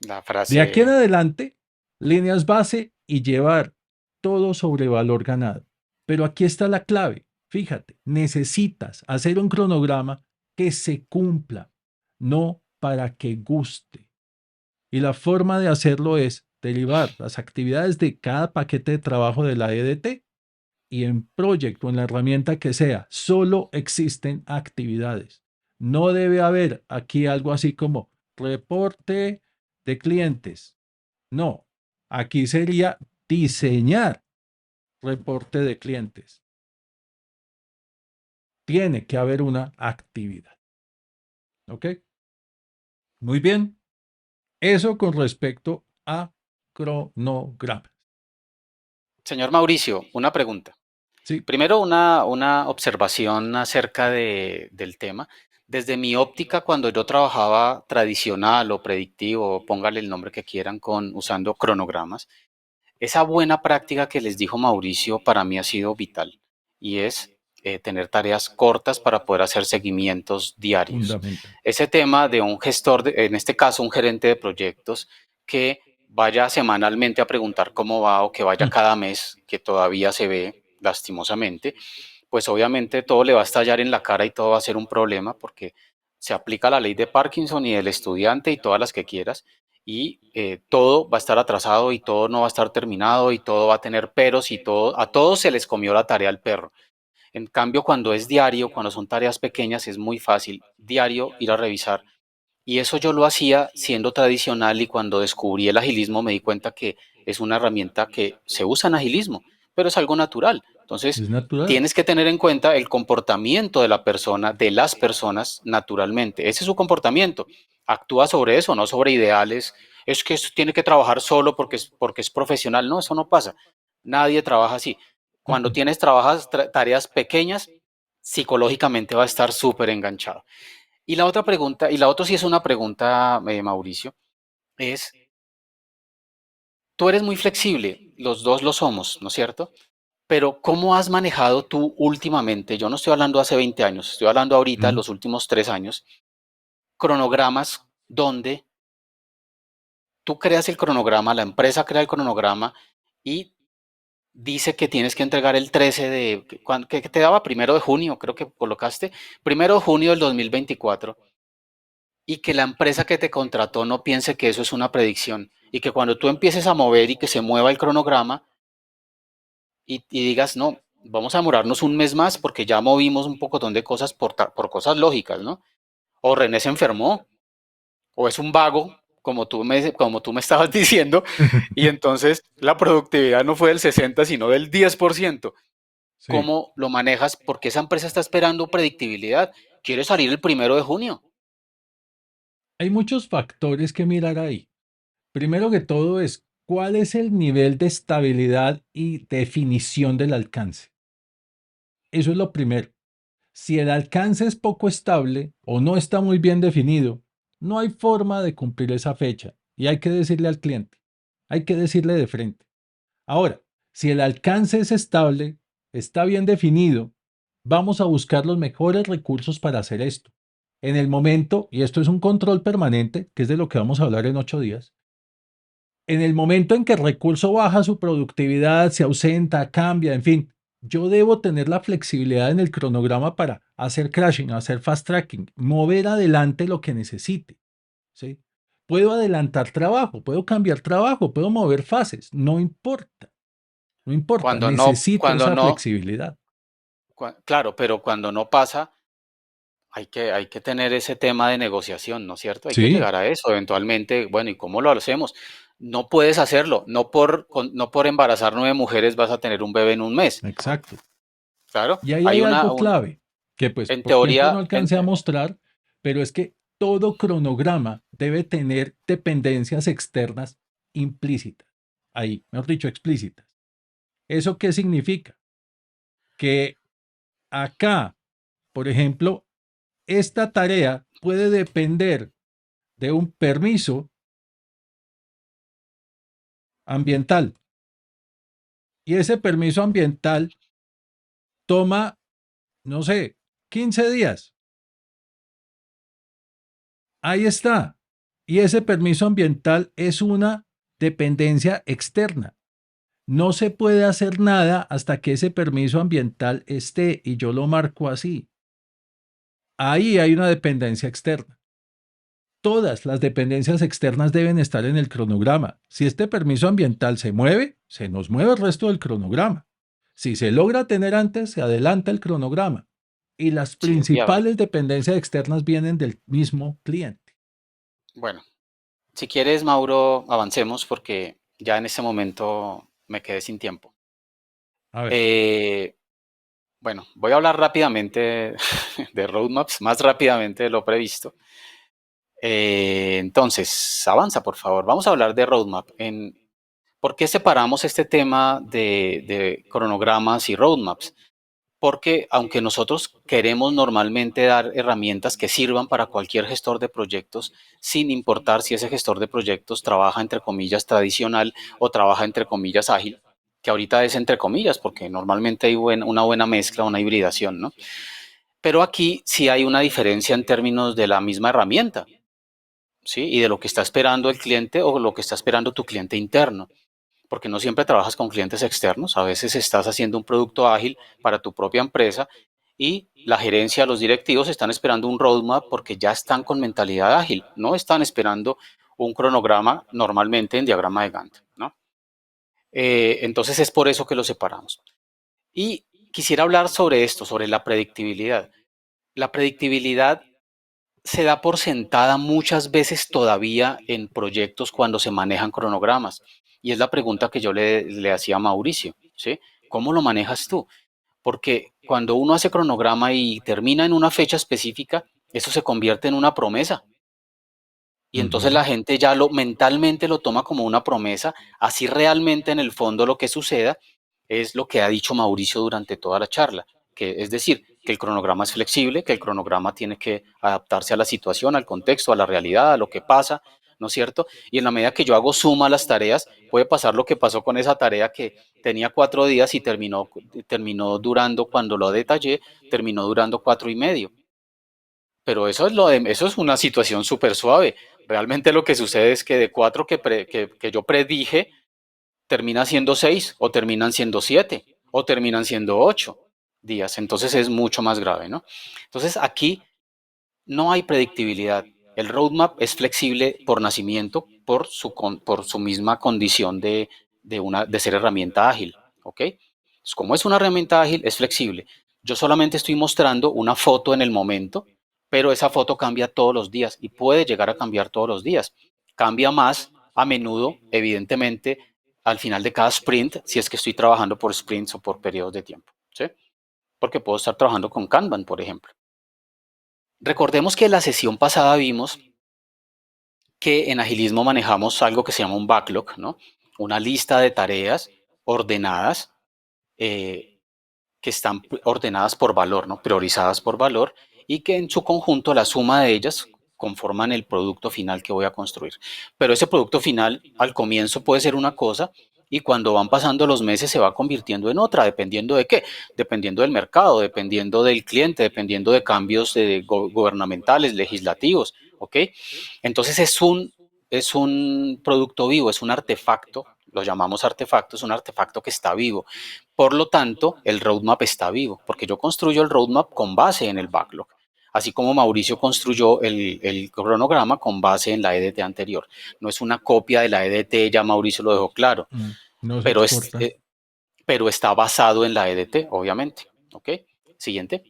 [SPEAKER 1] la
[SPEAKER 2] De aquí en
[SPEAKER 1] frase.
[SPEAKER 2] adelante, líneas base y llevar todo sobre valor ganado. Pero aquí está la clave. Fíjate, necesitas hacer un cronograma que se cumpla, no para que guste. Y la forma de hacerlo es derivar las actividades de cada paquete de trabajo de la EDT y en Project o en la herramienta que sea, solo existen actividades. No debe haber aquí algo así como reporte de clientes. No, aquí sería diseñar reporte de clientes. Tiene que haber una actividad. ¿Ok? Muy bien. Eso con respecto a cronogramas.
[SPEAKER 1] Señor Mauricio, una pregunta.
[SPEAKER 2] Sí,
[SPEAKER 1] Primero, una observación acerca del tema. Desde mi óptica, cuando yo trabajaba tradicional o predictivo, póngale el nombre que quieran, usando cronogramas, esa buena práctica que les dijo Mauricio para mí ha sido vital. Y es tener tareas cortas para poder hacer seguimientos diarios.
[SPEAKER 2] Fundamental.
[SPEAKER 1] Ese tema de un gestor, en este caso un gerente de proyectos, que vaya semanalmente a preguntar cómo va o que vaya
[SPEAKER 2] Mm.
[SPEAKER 1] cada mes, que todavía se ve lastimosamente, pues obviamente todo le va a estallar en la cara y todo va a ser un problema porque se aplica la ley de Parkinson y del estudiante y todas las que quieras y todo va a estar atrasado y todo no va a estar terminado y todo va a tener peros y todo, a todos se les comió la tarea al perro. En cambio, cuando es diario, cuando son tareas pequeñas, es muy fácil diario ir a revisar. Y eso yo lo hacía siendo tradicional y cuando descubrí el agilismo me di cuenta que es una herramienta que se usa en agilismo, pero es algo natural. Entonces,
[SPEAKER 2] Es natural.
[SPEAKER 1] tienes que tener en cuenta el comportamiento de la persona, de las personas naturalmente. Ese es su comportamiento. Actúa sobre eso, no sobre ideales. Es que eso tiene que trabajar solo porque es profesional. No, eso no pasa. Nadie trabaja así.
[SPEAKER 2] Mm,
[SPEAKER 1] Cuando
[SPEAKER 2] mm.
[SPEAKER 1] tienes tareas pequeñas, psicológicamente va a estar súper enganchado. Y la otra pregunta, y la otra sí es una pregunta, Mauricio, es, tú eres muy flexible, los dos lo somos, ¿no es cierto? Pero ¿cómo has manejado tú últimamente? Yo no estoy hablando hace 20 años, estoy hablando ahorita,
[SPEAKER 2] Mm.
[SPEAKER 1] los últimos 3 años, cronogramas donde tú creas el cronograma, la empresa crea el cronograma y dice que tienes que entregar el 13 de, que te daba 1 de junio, creo que colocaste, 1 de junio del 2024 y que la empresa que te contrató no piense que eso es una predicción y que cuando tú empieces a mover y que se mueva el cronograma y digas, no, vamos a demorarnos un mes más porque ya movimos un pocotón de cosas por cosas lógicas, ¿no? O René se enfermó, o es un vago, como tú me estabas diciendo, y entonces la productividad no fue del 60, sino del 10%.
[SPEAKER 2] Sí.
[SPEAKER 1] ¿Cómo lo manejas? Porque esa empresa está esperando predictibilidad. Quiere salir el 1 de junio.
[SPEAKER 2] Hay muchos factores que mirar ahí. Primero que todo es cuál es el nivel de estabilidad y definición del alcance. Eso es lo primero. Si el alcance es poco estable o no está muy bien definido, no hay forma de cumplir esa fecha y hay que decirle al cliente, hay que decirle de frente. Ahora, si el alcance es estable, está bien definido, vamos a buscar los mejores recursos para hacer esto. En el momento, y esto es un control permanente, que es de lo que vamos a hablar en 8 días, en el momento en que el recurso baja su productividad, se ausenta, cambia, en fin, yo debo tener la flexibilidad en el cronograma para hacer crashing, hacer fast tracking, mover adelante lo que necesite. ¿Sí? Puedo adelantar trabajo, puedo cambiar trabajo, puedo mover fases, no importa, no importa,
[SPEAKER 1] Cuando no,
[SPEAKER 2] necesito
[SPEAKER 1] cuando
[SPEAKER 2] esa
[SPEAKER 1] no,
[SPEAKER 2] flexibilidad.
[SPEAKER 1] claro, pero cuando no pasa, hay que tener ese tema de negociación, ¿no es cierto? Hay que
[SPEAKER 2] Sí,
[SPEAKER 1] llegar a eso eventualmente. Bueno, ¿y cómo lo hacemos? No puedes hacerlo. No por embarazar 9 mujeres vas a tener un bebé en un mes.
[SPEAKER 2] exacto.
[SPEAKER 1] Claro,
[SPEAKER 2] Y ahí
[SPEAKER 1] hay
[SPEAKER 2] hay
[SPEAKER 1] una,
[SPEAKER 2] algo clave, que pues
[SPEAKER 1] en
[SPEAKER 2] por tiempo no
[SPEAKER 1] teoría,
[SPEAKER 2] alcancé a mostrar, pero es que todo cronograma debe tener dependencias externas implícitas, ahí, mejor dicho, explícitas. ¿Eso qué significa? Que acá, por ejemplo, esta tarea puede depender de un permiso ambiental y ese permiso ambiental toma, no sé, 15 días. Ahí está. Y ese permiso ambiental es una dependencia externa. No se puede hacer nada hasta que ese permiso ambiental esté y yo lo marco así. Ahí hay una dependencia externa. Todas las dependencias externas deben estar en el cronograma. Si este permiso ambiental se mueve, se nos mueve el resto del cronograma. Si se logra tener antes, se adelanta el cronograma. Y las
[SPEAKER 1] sí es viable.
[SPEAKER 2] principales dependencias externas vienen del mismo cliente.
[SPEAKER 1] Bueno, si quieres, Mauro, avancemos porque ya en este momento me quedé sin tiempo.
[SPEAKER 2] A ver,
[SPEAKER 1] Eh, bueno, voy a hablar rápidamente de roadmaps, más rápidamente de lo previsto. Entonces, avanza, por favor. Vamos a hablar de roadmap. ¿Por qué separamos este tema de cronogramas y roadmaps? Porque aunque nosotros queremos normalmente dar herramientas que sirvan para cualquier gestor de proyectos, sin importar si ese gestor de proyectos trabaja entre comillas tradicional o trabaja entre comillas ágil, que ahorita es entre comillas, porque normalmente hay una buena mezcla, una hibridación, ¿no? Pero aquí sí hay una diferencia en términos de la misma herramienta, ¿sí? Y de lo que está esperando el cliente o lo que está esperando tu cliente interno, porque no siempre trabajas con clientes externos, a veces estás haciendo un producto ágil para tu propia empresa y la gerencia, los directivos están esperando un roadmap porque ya están con mentalidad ágil, no están esperando un cronograma normalmente en diagrama de Gantt, ¿no? Entonces es por eso que lo separamos. Y quisiera hablar sobre esto, sobre la predictibilidad. La predictibilidad se da por sentada muchas veces todavía en proyectos cuando se manejan cronogramas. Y es la pregunta que yo le hacía a Mauricio, ¿sí? ¿Cómo lo manejas tú? Porque cuando uno hace cronograma y termina en una fecha específica, eso se convierte en una promesa. Y entonces
[SPEAKER 2] Ujú.
[SPEAKER 1] la gente ya mentalmente lo toma como una promesa, así realmente en el fondo lo que suceda es lo que ha dicho Mauricio durante toda la charla, que es decir, que el cronograma es flexible, que el cronograma tiene que adaptarse a la situación, al contexto, a la realidad, a lo que pasa, ¿no es cierto? Y en la medida que yo hago suma a las tareas, puede pasar lo que pasó con esa tarea que tenía 4 días y terminó durando, cuando lo detallé, terminó durando 4 y medio. Pero eso es una situación súper suave. Realmente lo que sucede es que de 4 que yo predije, termina siendo 6 o terminan siendo 7 o terminan siendo 8 días. Entonces es mucho más grave, ¿no? Entonces aquí no hay predictibilidad. El roadmap es flexible por nacimiento, por su misma condición de ser herramienta ágil. ¿Ok? Entonces, como es una herramienta ágil, es flexible. Yo solamente estoy mostrando una foto en el momento, pero esa foto cambia todos los días y puede llegar a cambiar todos los días. Cambia más a menudo, evidentemente, al final de cada sprint, si es que estoy trabajando por sprints o por periodos de tiempo. ¿Sí? Porque puedo estar trabajando con Kanban, por ejemplo. Recordemos que la sesión pasada vimos que en agilismo manejamos algo que se llama un backlog, ¿no? Una lista de tareas ordenadas, eh, que están ordenadas por valor, ¿no? Priorizadas por valor, y que en su conjunto la suma de ellas conforman el producto final que voy a construir. Pero ese producto final al comienzo puede ser una cosa y cuando van pasando los meses se va convirtiendo en otra, dependiendo de qué, dependiendo del mercado, dependiendo del cliente, dependiendo de cambios gubernamentales, legislativos, ¿ok? Entonces es un producto vivo, es un artefacto, lo llamamos artefacto, es un artefacto que está vivo. Por lo tanto, el roadmap está vivo, porque yo construyo el roadmap con base en el backlog, así como Mauricio construyó el cronograma con base en la EDT anterior. No es una copia de la EDT, ya Mauricio lo dejó claro,
[SPEAKER 2] No se
[SPEAKER 1] pero,
[SPEAKER 2] exporta.
[SPEAKER 1] pero está basado en la EDT, obviamente. ¿Ok? Siguiente.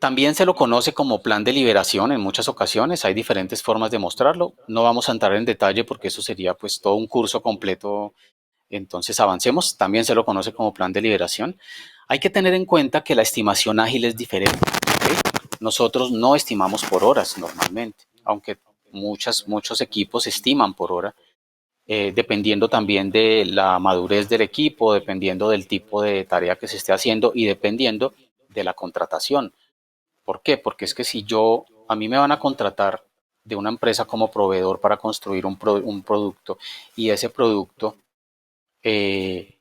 [SPEAKER 1] También se lo conoce como plan de liberación en muchas ocasiones, hay diferentes formas de mostrarlo, no vamos a entrar en detalle porque eso sería pues todo un curso completo, entonces avancemos, también se lo conoce como plan de liberación. Hay que tener en cuenta que la estimación ágil es diferente, ¿okay? Nosotros no estimamos por horas normalmente, aunque muchos equipos estiman por hora, dependiendo también de la madurez del equipo, dependiendo del tipo de tarea que se esté haciendo y dependiendo de la contratación. ¿Por qué? Porque es que si a mí me van a contratar de una empresa como proveedor para construir un producto y ese producto, eh,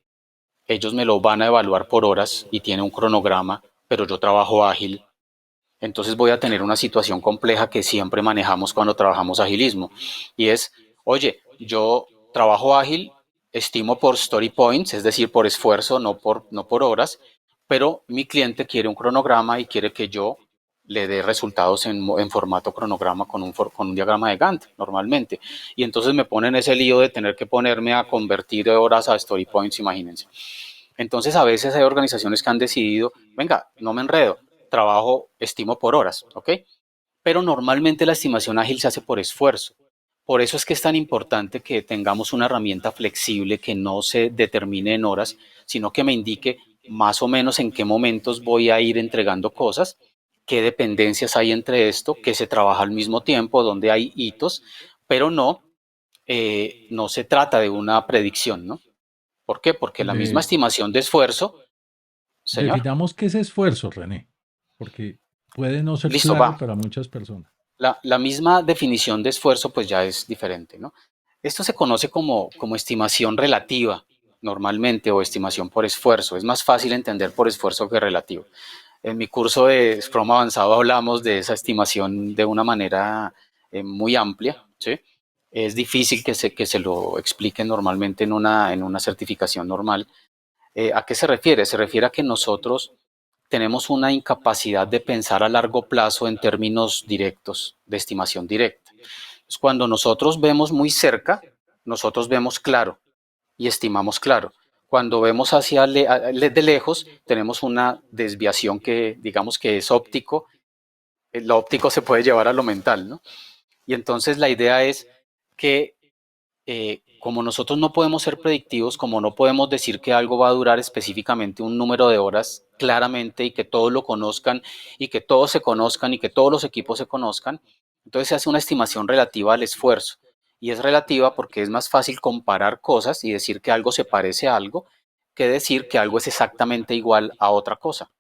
[SPEAKER 1] ellos me lo van a evaluar por horas y tiene un cronograma, pero yo trabajo ágil, entonces voy a tener una situación compleja que siempre manejamos cuando trabajamos agilismo. Y es, oye, yo trabajo ágil, estimo por story points, es decir, por esfuerzo, no por horas, pero mi cliente quiere un cronograma y quiere que yo le dé resultados en formato cronograma con un diagrama de Gantt normalmente. Y entonces me ponen ese lío de tener que ponerme a convertir horas a story points, imagínense. Entonces a veces hay organizaciones que han decidido, venga, no me enredo, trabajo, estimo por horas, ¿ok? Pero normalmente la estimación ágil se hace por esfuerzo. Por eso es que es tan importante que tengamos una herramienta flexible que no se determine en horas, sino que me indique más o menos en qué momentos voy a ir entregando cosas, qué dependencias hay entre esto, qué se trabaja al mismo tiempo, dónde hay hitos, pero no se trata de una predicción, ¿no? ¿Por qué? Porque la misma
[SPEAKER 2] De,
[SPEAKER 1] estimación de esfuerzo, señor,
[SPEAKER 2] definamos qué es esfuerzo, René, porque puede no ser
[SPEAKER 1] listo,
[SPEAKER 2] claro
[SPEAKER 1] va.
[SPEAKER 2] para muchas personas.
[SPEAKER 1] La misma definición de esfuerzo pues ya es diferente, ¿no? Esto se conoce como estimación relativa normalmente o estimación por esfuerzo. Es más fácil entender por esfuerzo que relativo. En mi curso de Scrum avanzado hablamos de esa estimación de una manera muy amplia, ¿sí? Es difícil que se lo explique normalmente en una certificación normal. ¿A qué se refiere? Se refiere a que nosotros tenemos una incapacidad de pensar a largo plazo en términos directos, de estimación directa. Entonces, cuando nosotros vemos muy cerca, nosotros vemos claro y estimamos claro. Cuando vemos de lejos, tenemos una desviación que digamos que es óptico. Lo óptico se puede llevar a lo mental, ¿no? Y entonces la idea es que como nosotros no podemos ser predictivos, como no podemos decir que algo va a durar específicamente un número de horas claramente y que todos lo conozcan y que todos se conozcan y que todos los equipos se conozcan, entonces se hace una estimación relativa al esfuerzo. Y es relativa porque es más fácil comparar cosas y decir que algo se parece a algo que decir que algo es exactamente igual a otra cosa.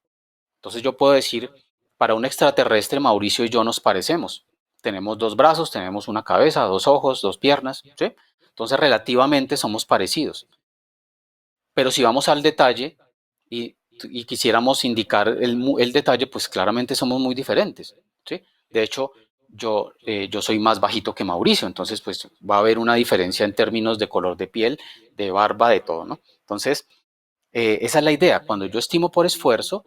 [SPEAKER 1] Entonces yo puedo decir, para un extraterrestre, Mauricio y yo nos parecemos. Tenemos dos brazos, tenemos una cabeza, dos ojos, dos piernas, ¿sí? Entonces relativamente somos parecidos. Pero si vamos al detalle y quisiéramos indicar el detalle, pues claramente somos muy diferentes, ¿sí? De hecho, yo soy más bajito que Mauricio, entonces pues va a haber una diferencia en términos de color de piel, de barba, de todo, ¿no? Entonces, esa es la idea. Cuando yo estimo por esfuerzo,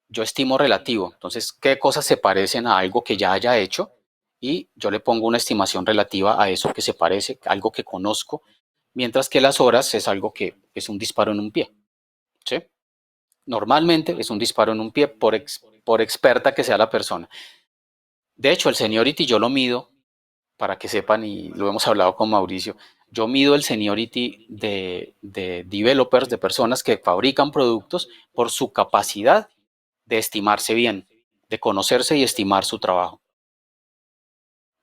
[SPEAKER 1] yo estimo relativo. Entonces, ¿qué cosas se parecen a algo que ya haya hecho? Y yo le pongo una estimación relativa a eso que se parece, algo que conozco, mientras que las horas es algo que es un disparo en un pie. ¿Sí? Normalmente es un disparo en un pie por experta que sea la persona. De hecho, el seniority yo lo mido, para que sepan, y lo hemos hablado con Mauricio, yo mido el seniority de developers, de personas que fabrican productos, por su capacidad de estimarse bien, de conocerse y estimar su trabajo.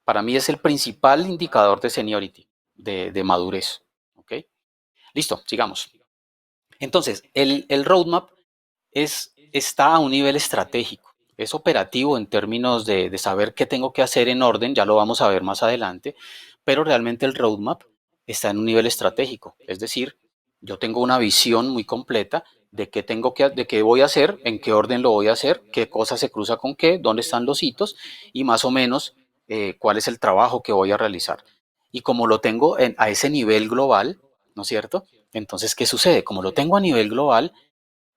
[SPEAKER 1] Para mí es el principal indicador de seniority, de madurez. ¿Ok? Listo, sigamos. Entonces, el roadmap está a un nivel estratégico. Es operativo en términos de saber qué tengo que hacer en orden, ya lo vamos a ver más adelante, pero realmente el roadmap está en un nivel estratégico. Es decir, yo tengo una visión muy completa de qué voy a hacer, en qué orden lo voy a hacer, qué cosa se cruza con qué, dónde están los hitos y más o menos cuál es el trabajo que voy a realizar. Y como lo tengo a ese nivel global, ¿no es cierto? Entonces, ¿qué sucede? Como lo tengo a nivel global,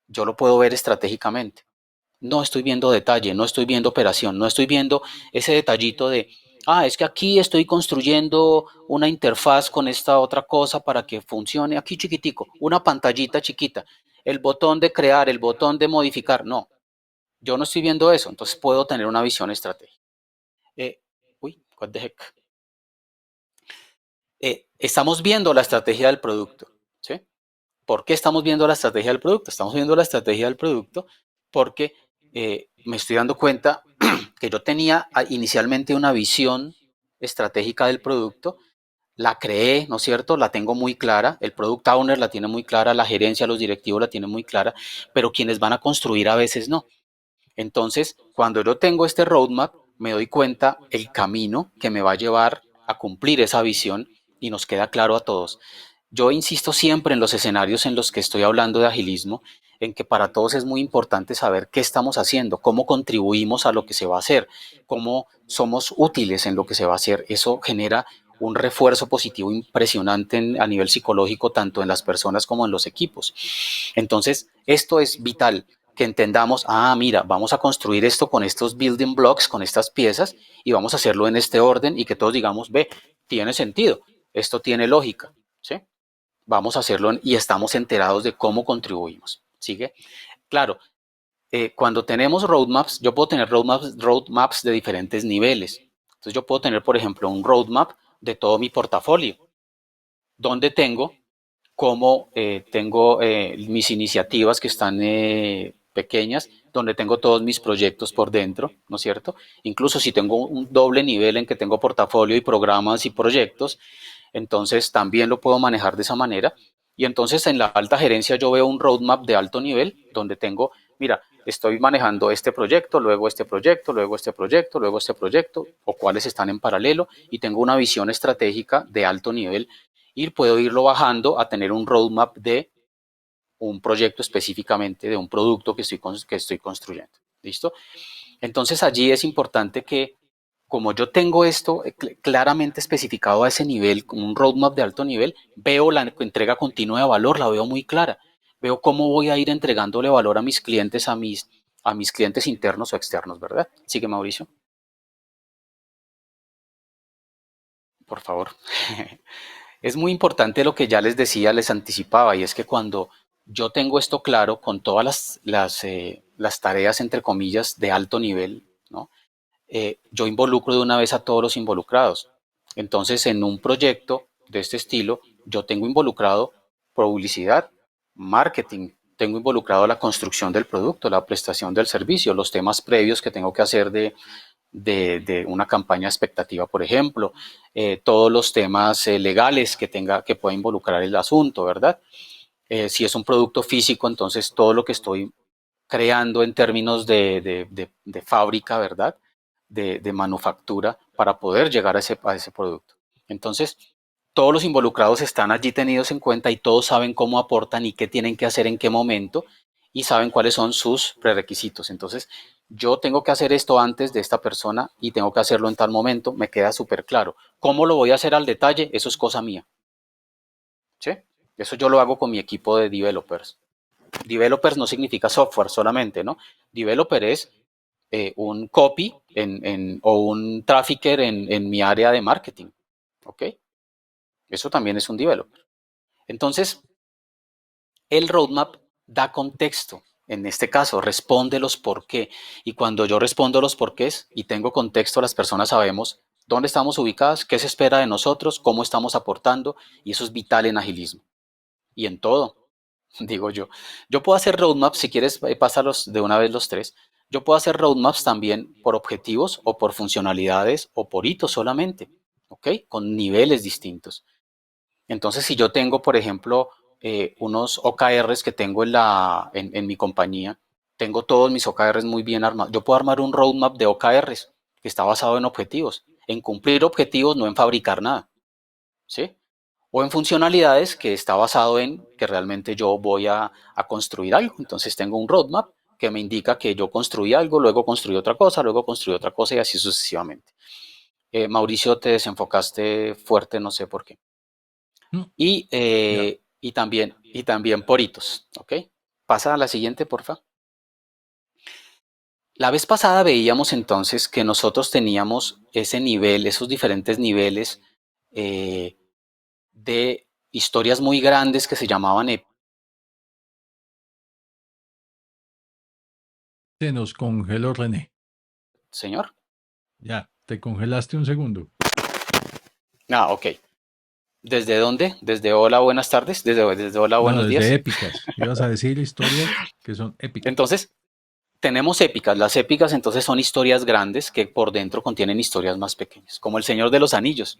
[SPEAKER 1] yo lo puedo ver estratégicamente. No estoy viendo detalle, no estoy viendo operación, no estoy viendo ese detallito de, es que aquí estoy construyendo una interfaz con esta otra cosa para que funcione aquí chiquitico, una pantallita chiquita, el botón de crear, el botón de modificar. No, yo no estoy viendo eso, entonces puedo tener una visión estratégica. Eh, what the heck. Estamos viendo la estrategia del producto, ¿sí? ¿Por qué estamos viendo la estrategia del producto? Estamos viendo la estrategia del producto porque me estoy dando cuenta que yo tenía inicialmente una visión estratégica del producto, la creé, ¿no es cierto? La tengo muy clara, el product owner la tiene muy clara, la gerencia, los directivos la tienen muy clara, pero quienes van a construir a veces no. Entonces, cuando yo tengo este roadmap, me doy cuenta el camino que me va a llevar a cumplir esa visión y nos queda claro a todos. Yo insisto siempre en los escenarios en los que estoy hablando de agilismo, en que para todos es muy importante saber qué estamos haciendo, cómo contribuimos a lo que se va a hacer, cómo somos útiles en lo que se va a hacer. Eso genera un refuerzo positivo impresionante a nivel psicológico, tanto en las personas como en los equipos. Entonces, esto es vital, que entendamos, mira, vamos a construir esto con estos building blocks, con estas piezas, y vamos a hacerlo en este orden y que todos digamos, ve, tiene sentido, esto tiene lógica, ¿sí? Vamos a hacerlo y estamos enterados de cómo contribuimos. ¿Sigue? Claro, cuando tenemos roadmaps, yo puedo tener roadmaps de diferentes niveles. Entonces yo puedo tener, por ejemplo, un roadmap de todo mi portafolio, donde tengo mis iniciativas que están pequeñas, donde tengo todos mis proyectos por dentro, ¿no es cierto? Incluso si tengo un doble nivel en que tengo portafolio y programas y proyectos, entonces también lo puedo manejar de esa manera. Y entonces en la alta gerencia yo veo un roadmap de alto nivel donde tengo, mira, estoy manejando este proyecto, luego este proyecto, luego este proyecto, luego este proyecto, o cuáles están en paralelo, y tengo una visión estratégica de alto nivel y puedo irlo bajando a tener un roadmap de un proyecto específicamente, de un producto que estoy construyendo. ¿Listo? Entonces allí es importante que, como yo tengo esto claramente especificado a ese nivel, con un roadmap de alto nivel, veo la entrega continua de valor, la veo muy clara. Veo cómo voy a ir entregándole valor a mis clientes, a mis clientes internos o externos, ¿verdad? Sigue, Mauricio, por favor. Es muy importante lo que ya les decía, les anticipaba, y es que cuando yo tengo esto claro con todas las tareas, entre comillas, de alto nivel, ¿no? Yo involucro de una vez a todos los involucrados. Entonces, en un proyecto de este estilo, yo tengo involucrado publicidad, marketing, tengo involucrado la construcción del producto, la prestación del servicio, los temas previos que tengo que hacer de una campaña expectativa, por ejemplo, todos los temas legales que pueda involucrar el asunto, ¿verdad? Si es un producto físico, entonces todo lo que estoy creando en términos de fábrica, ¿verdad? De manufactura para poder llegar a ese producto. Entonces, todos los involucrados están allí tenidos en cuenta y todos saben cómo aportan y qué tienen que hacer en qué momento y saben cuáles son sus prerequisitos. Entonces, yo tengo que hacer esto antes de esta persona y tengo que hacerlo en tal momento, me queda súper claro. ¿Cómo lo voy a hacer al detalle? Eso es cosa mía. ¿Sí? Eso yo lo hago con mi equipo de developers. Developers no significa software solamente, ¿no? Developer es un copy o un trafficker en mi área de marketing, ¿ok? Eso también es un developer. Entonces, el roadmap da contexto. En este caso, responde los por qué. Y cuando yo respondo los porqués y tengo contexto, las personas sabemos dónde estamos ubicadas, qué se espera de nosotros, cómo estamos aportando, y eso es vital en agilismo y en todo, digo yo. Yo puedo hacer roadmaps, si quieres, pásalos de una vez los tres. Yo puedo hacer roadmaps también por objetivos o por funcionalidades o por hitos solamente, ¿ok? Con niveles distintos. Entonces, si yo tengo, por ejemplo, unos OKRs que tengo en mi compañía, tengo todos mis OKRs muy bien armados. Yo puedo armar un roadmap de OKRs que está basado en objetivos, en cumplir objetivos, no en fabricar nada, ¿sí? O en funcionalidades que está basado en que realmente yo voy a construir algo. Entonces tengo un roadmap que me indica que yo construí algo, luego construí otra cosa, luego construí otra cosa y así sucesivamente. Mauricio, te desenfocaste fuerte, no sé por qué.
[SPEAKER 2] Mm,
[SPEAKER 1] Y,
[SPEAKER 2] ya.
[SPEAKER 1] y también por hitos, ¿ok? Pasa a la siguiente, porfa. La vez pasada veíamos entonces que nosotros teníamos ese nivel, esos diferentes niveles eh, de historias muy grandes que se llamaban
[SPEAKER 2] Se nos congeló René.
[SPEAKER 1] señor.
[SPEAKER 2] Ya, te congelaste un segundo.
[SPEAKER 1] Ah, ok. ¿Desde dónde? ¿Desde hola, buenas tardes? ¿Desde hola,
[SPEAKER 2] No,
[SPEAKER 1] buenos
[SPEAKER 2] desde
[SPEAKER 1] días?
[SPEAKER 2] épicas. Ibas a decir historias que son épicas.
[SPEAKER 1] Entonces, tenemos épicas. Las épicas entonces son historias grandes que por dentro contienen historias más pequeñas, como El Señor de los Anillos.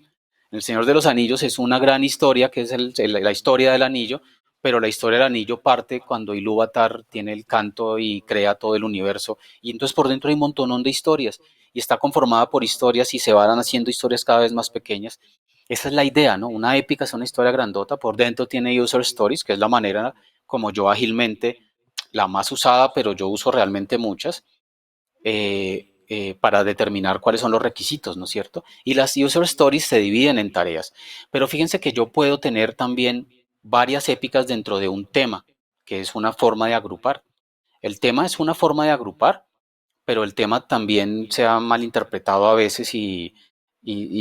[SPEAKER 1] El Señor de los Anillos es una gran historia que es la historia del anillo, pero la historia del anillo parte cuando Ilúvatar tiene el canto y crea todo el universo. Y entonces por dentro hay un montón de historias y está conformada por historias y se van haciendo historias cada vez más pequeñas. Esa es la idea, ¿no? Una épica es una historia grandota, por dentro tiene user stories, que es la manera como yo ágilmente, la más usada, pero yo uso realmente muchas, para determinar cuáles son los requisitos, ¿no es cierto? Y las user stories se dividen en tareas. Pero fíjense que yo puedo tener también varias épicas dentro de un tema, que es una forma de agrupar. El tema es una forma de agrupar, pero el tema también se ha malinterpretado a veces y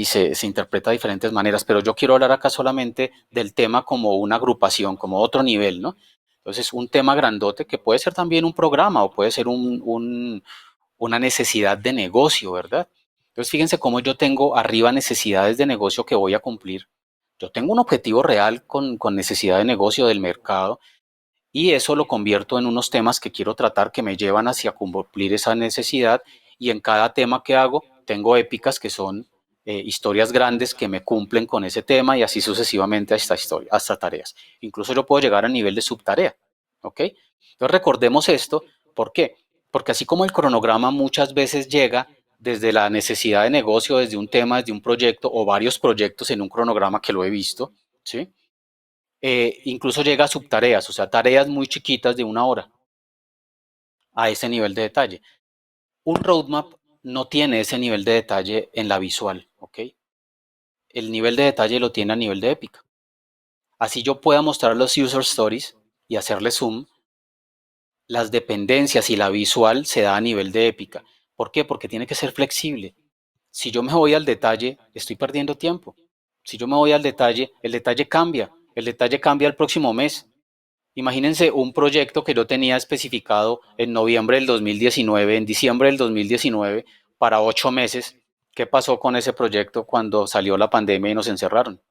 [SPEAKER 1] se interpreta de diferentes maneras. Pero yo quiero hablar acá solamente del tema como una agrupación, como otro nivel, ¿no? Entonces, un tema grandote que puede ser también un programa o puede ser una necesidad de negocio, ¿verdad? Entonces, fíjense cómo yo tengo arriba necesidades de negocio que voy a cumplir. Yo tengo un objetivo real con necesidad de negocio del mercado y eso lo convierto en unos temas que quiero tratar que me llevan hacia cumplir esa necesidad y en cada tema que hago tengo épicas que son historias grandes que me cumplen con ese tema y así sucesivamente hasta tareas. Incluso yo puedo llegar a nivel de subtarea, ¿ok? Entonces recordemos esto, ¿por qué? Porque así como el cronograma muchas veces llega desde la necesidad de negocio, desde un tema, desde un proyecto o varios proyectos en un cronograma que lo he visto, ¿sí? Incluso llega a subtareas, o sea, tareas muy chiquitas de una hora, a ese nivel de detalle. Un roadmap no tiene ese nivel de detalle en la visual, ¿ok? El nivel de detalle lo tiene a nivel de épica. Así yo pueda mostrar los user stories y hacerle zoom, las dependencias y la visual se da a nivel de épica. ¿Por qué? Porque tiene que ser flexible. Si yo me voy al detalle, estoy perdiendo tiempo. Si yo me voy al detalle, el detalle cambia. El detalle cambia el próximo mes. Imagínense un proyecto que yo tenía especificado en noviembre del 2019, en diciembre del 2019, para 8 meses. ¿Qué pasó con ese proyecto cuando salió la pandemia y nos encerraron?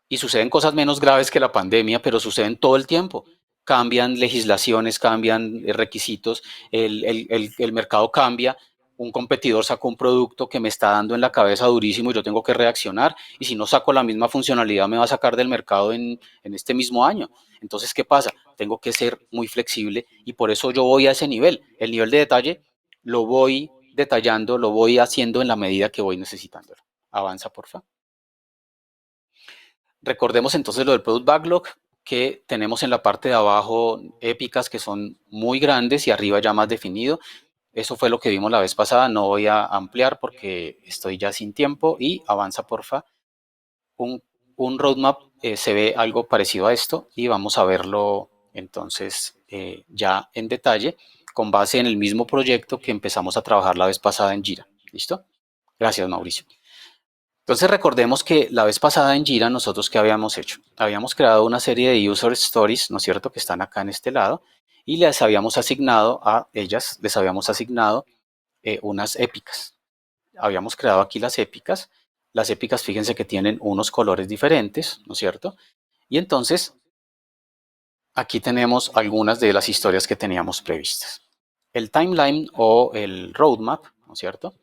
[SPEAKER 1] Y suceden cosas menos graves que la pandemia, pero suceden todo el tiempo. Cambian legislaciones, cambian requisitos, el mercado cambia, un competidor sacó un producto que me está dando en la cabeza durísimo y yo tengo que reaccionar, y si no saco la misma funcionalidad me va a sacar del mercado en este mismo año. Entonces, ¿qué pasa? Tengo que ser muy flexible y por eso yo voy a ese nivel. El nivel de detalle lo voy detallando, lo voy haciendo en la medida que voy necesitándolo. Avanza, porfa. Recordemos entonces lo del Product Backlog, que tenemos en la parte de abajo épicas que son muy grandes y arriba ya más definido. Eso fue lo que vimos la vez pasada, no voy a ampliar porque estoy ya sin tiempo y avanza porfa. Un, un roadmap se ve algo parecido a esto y vamos a verlo entonces ya en detalle con base en el mismo proyecto que empezamos a trabajar la vez pasada en Jira. ¿Listo? Gracias, Mauricio. Entonces recordemos que la vez pasada en Jira nosotros qué habíamos hecho. Habíamos creado una serie de user stories, ¿no es cierto?, que están acá en este lado y les habíamos asignado a ellas, les habíamos asignado unas épicas. Habíamos creado aquí las épicas. Las épicas, fíjense que tienen unos colores diferentes, ¿no es cierto? Y entonces aquí tenemos algunas de las historias que teníamos previstas. El timeline o el roadmap, ¿no es cierto?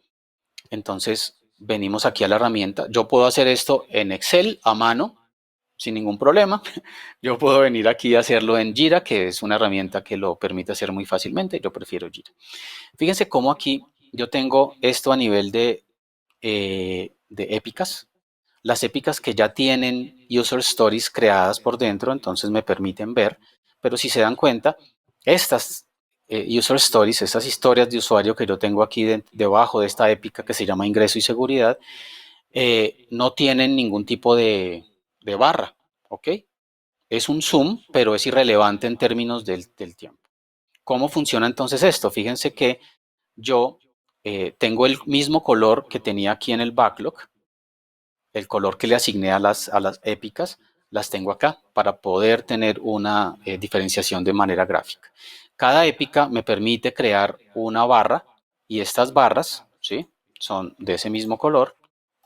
[SPEAKER 1] Entonces venimos aquí a la herramienta. Yo puedo hacer esto en Excel a mano sin ningún problema. Yo puedo venir aquí a hacerlo en Jira, que es una herramienta que lo permite hacer muy fácilmente. Yo prefiero Jira. Fíjense cómo aquí yo tengo esto a nivel de épicas. Las épicas que ya tienen user stories creadas por dentro, entonces me permiten ver. Pero si se dan cuenta, estas user stories, estas historias de usuario que yo tengo aquí debajo de esta épica que se llama ingreso y seguridad, no tienen ningún tipo de barra, ¿ok? Es un zoom, pero es irrelevante en términos del tiempo. ¿Cómo funciona entonces esto? Fíjense que yo tengo el mismo color que tenía aquí en el backlog, el color que le asigné a las épicas, las tengo acá para poder tener una diferenciación de manera gráfica. Cada épica me permite crear una barra y estas barras, ¿sí?, son de ese mismo color,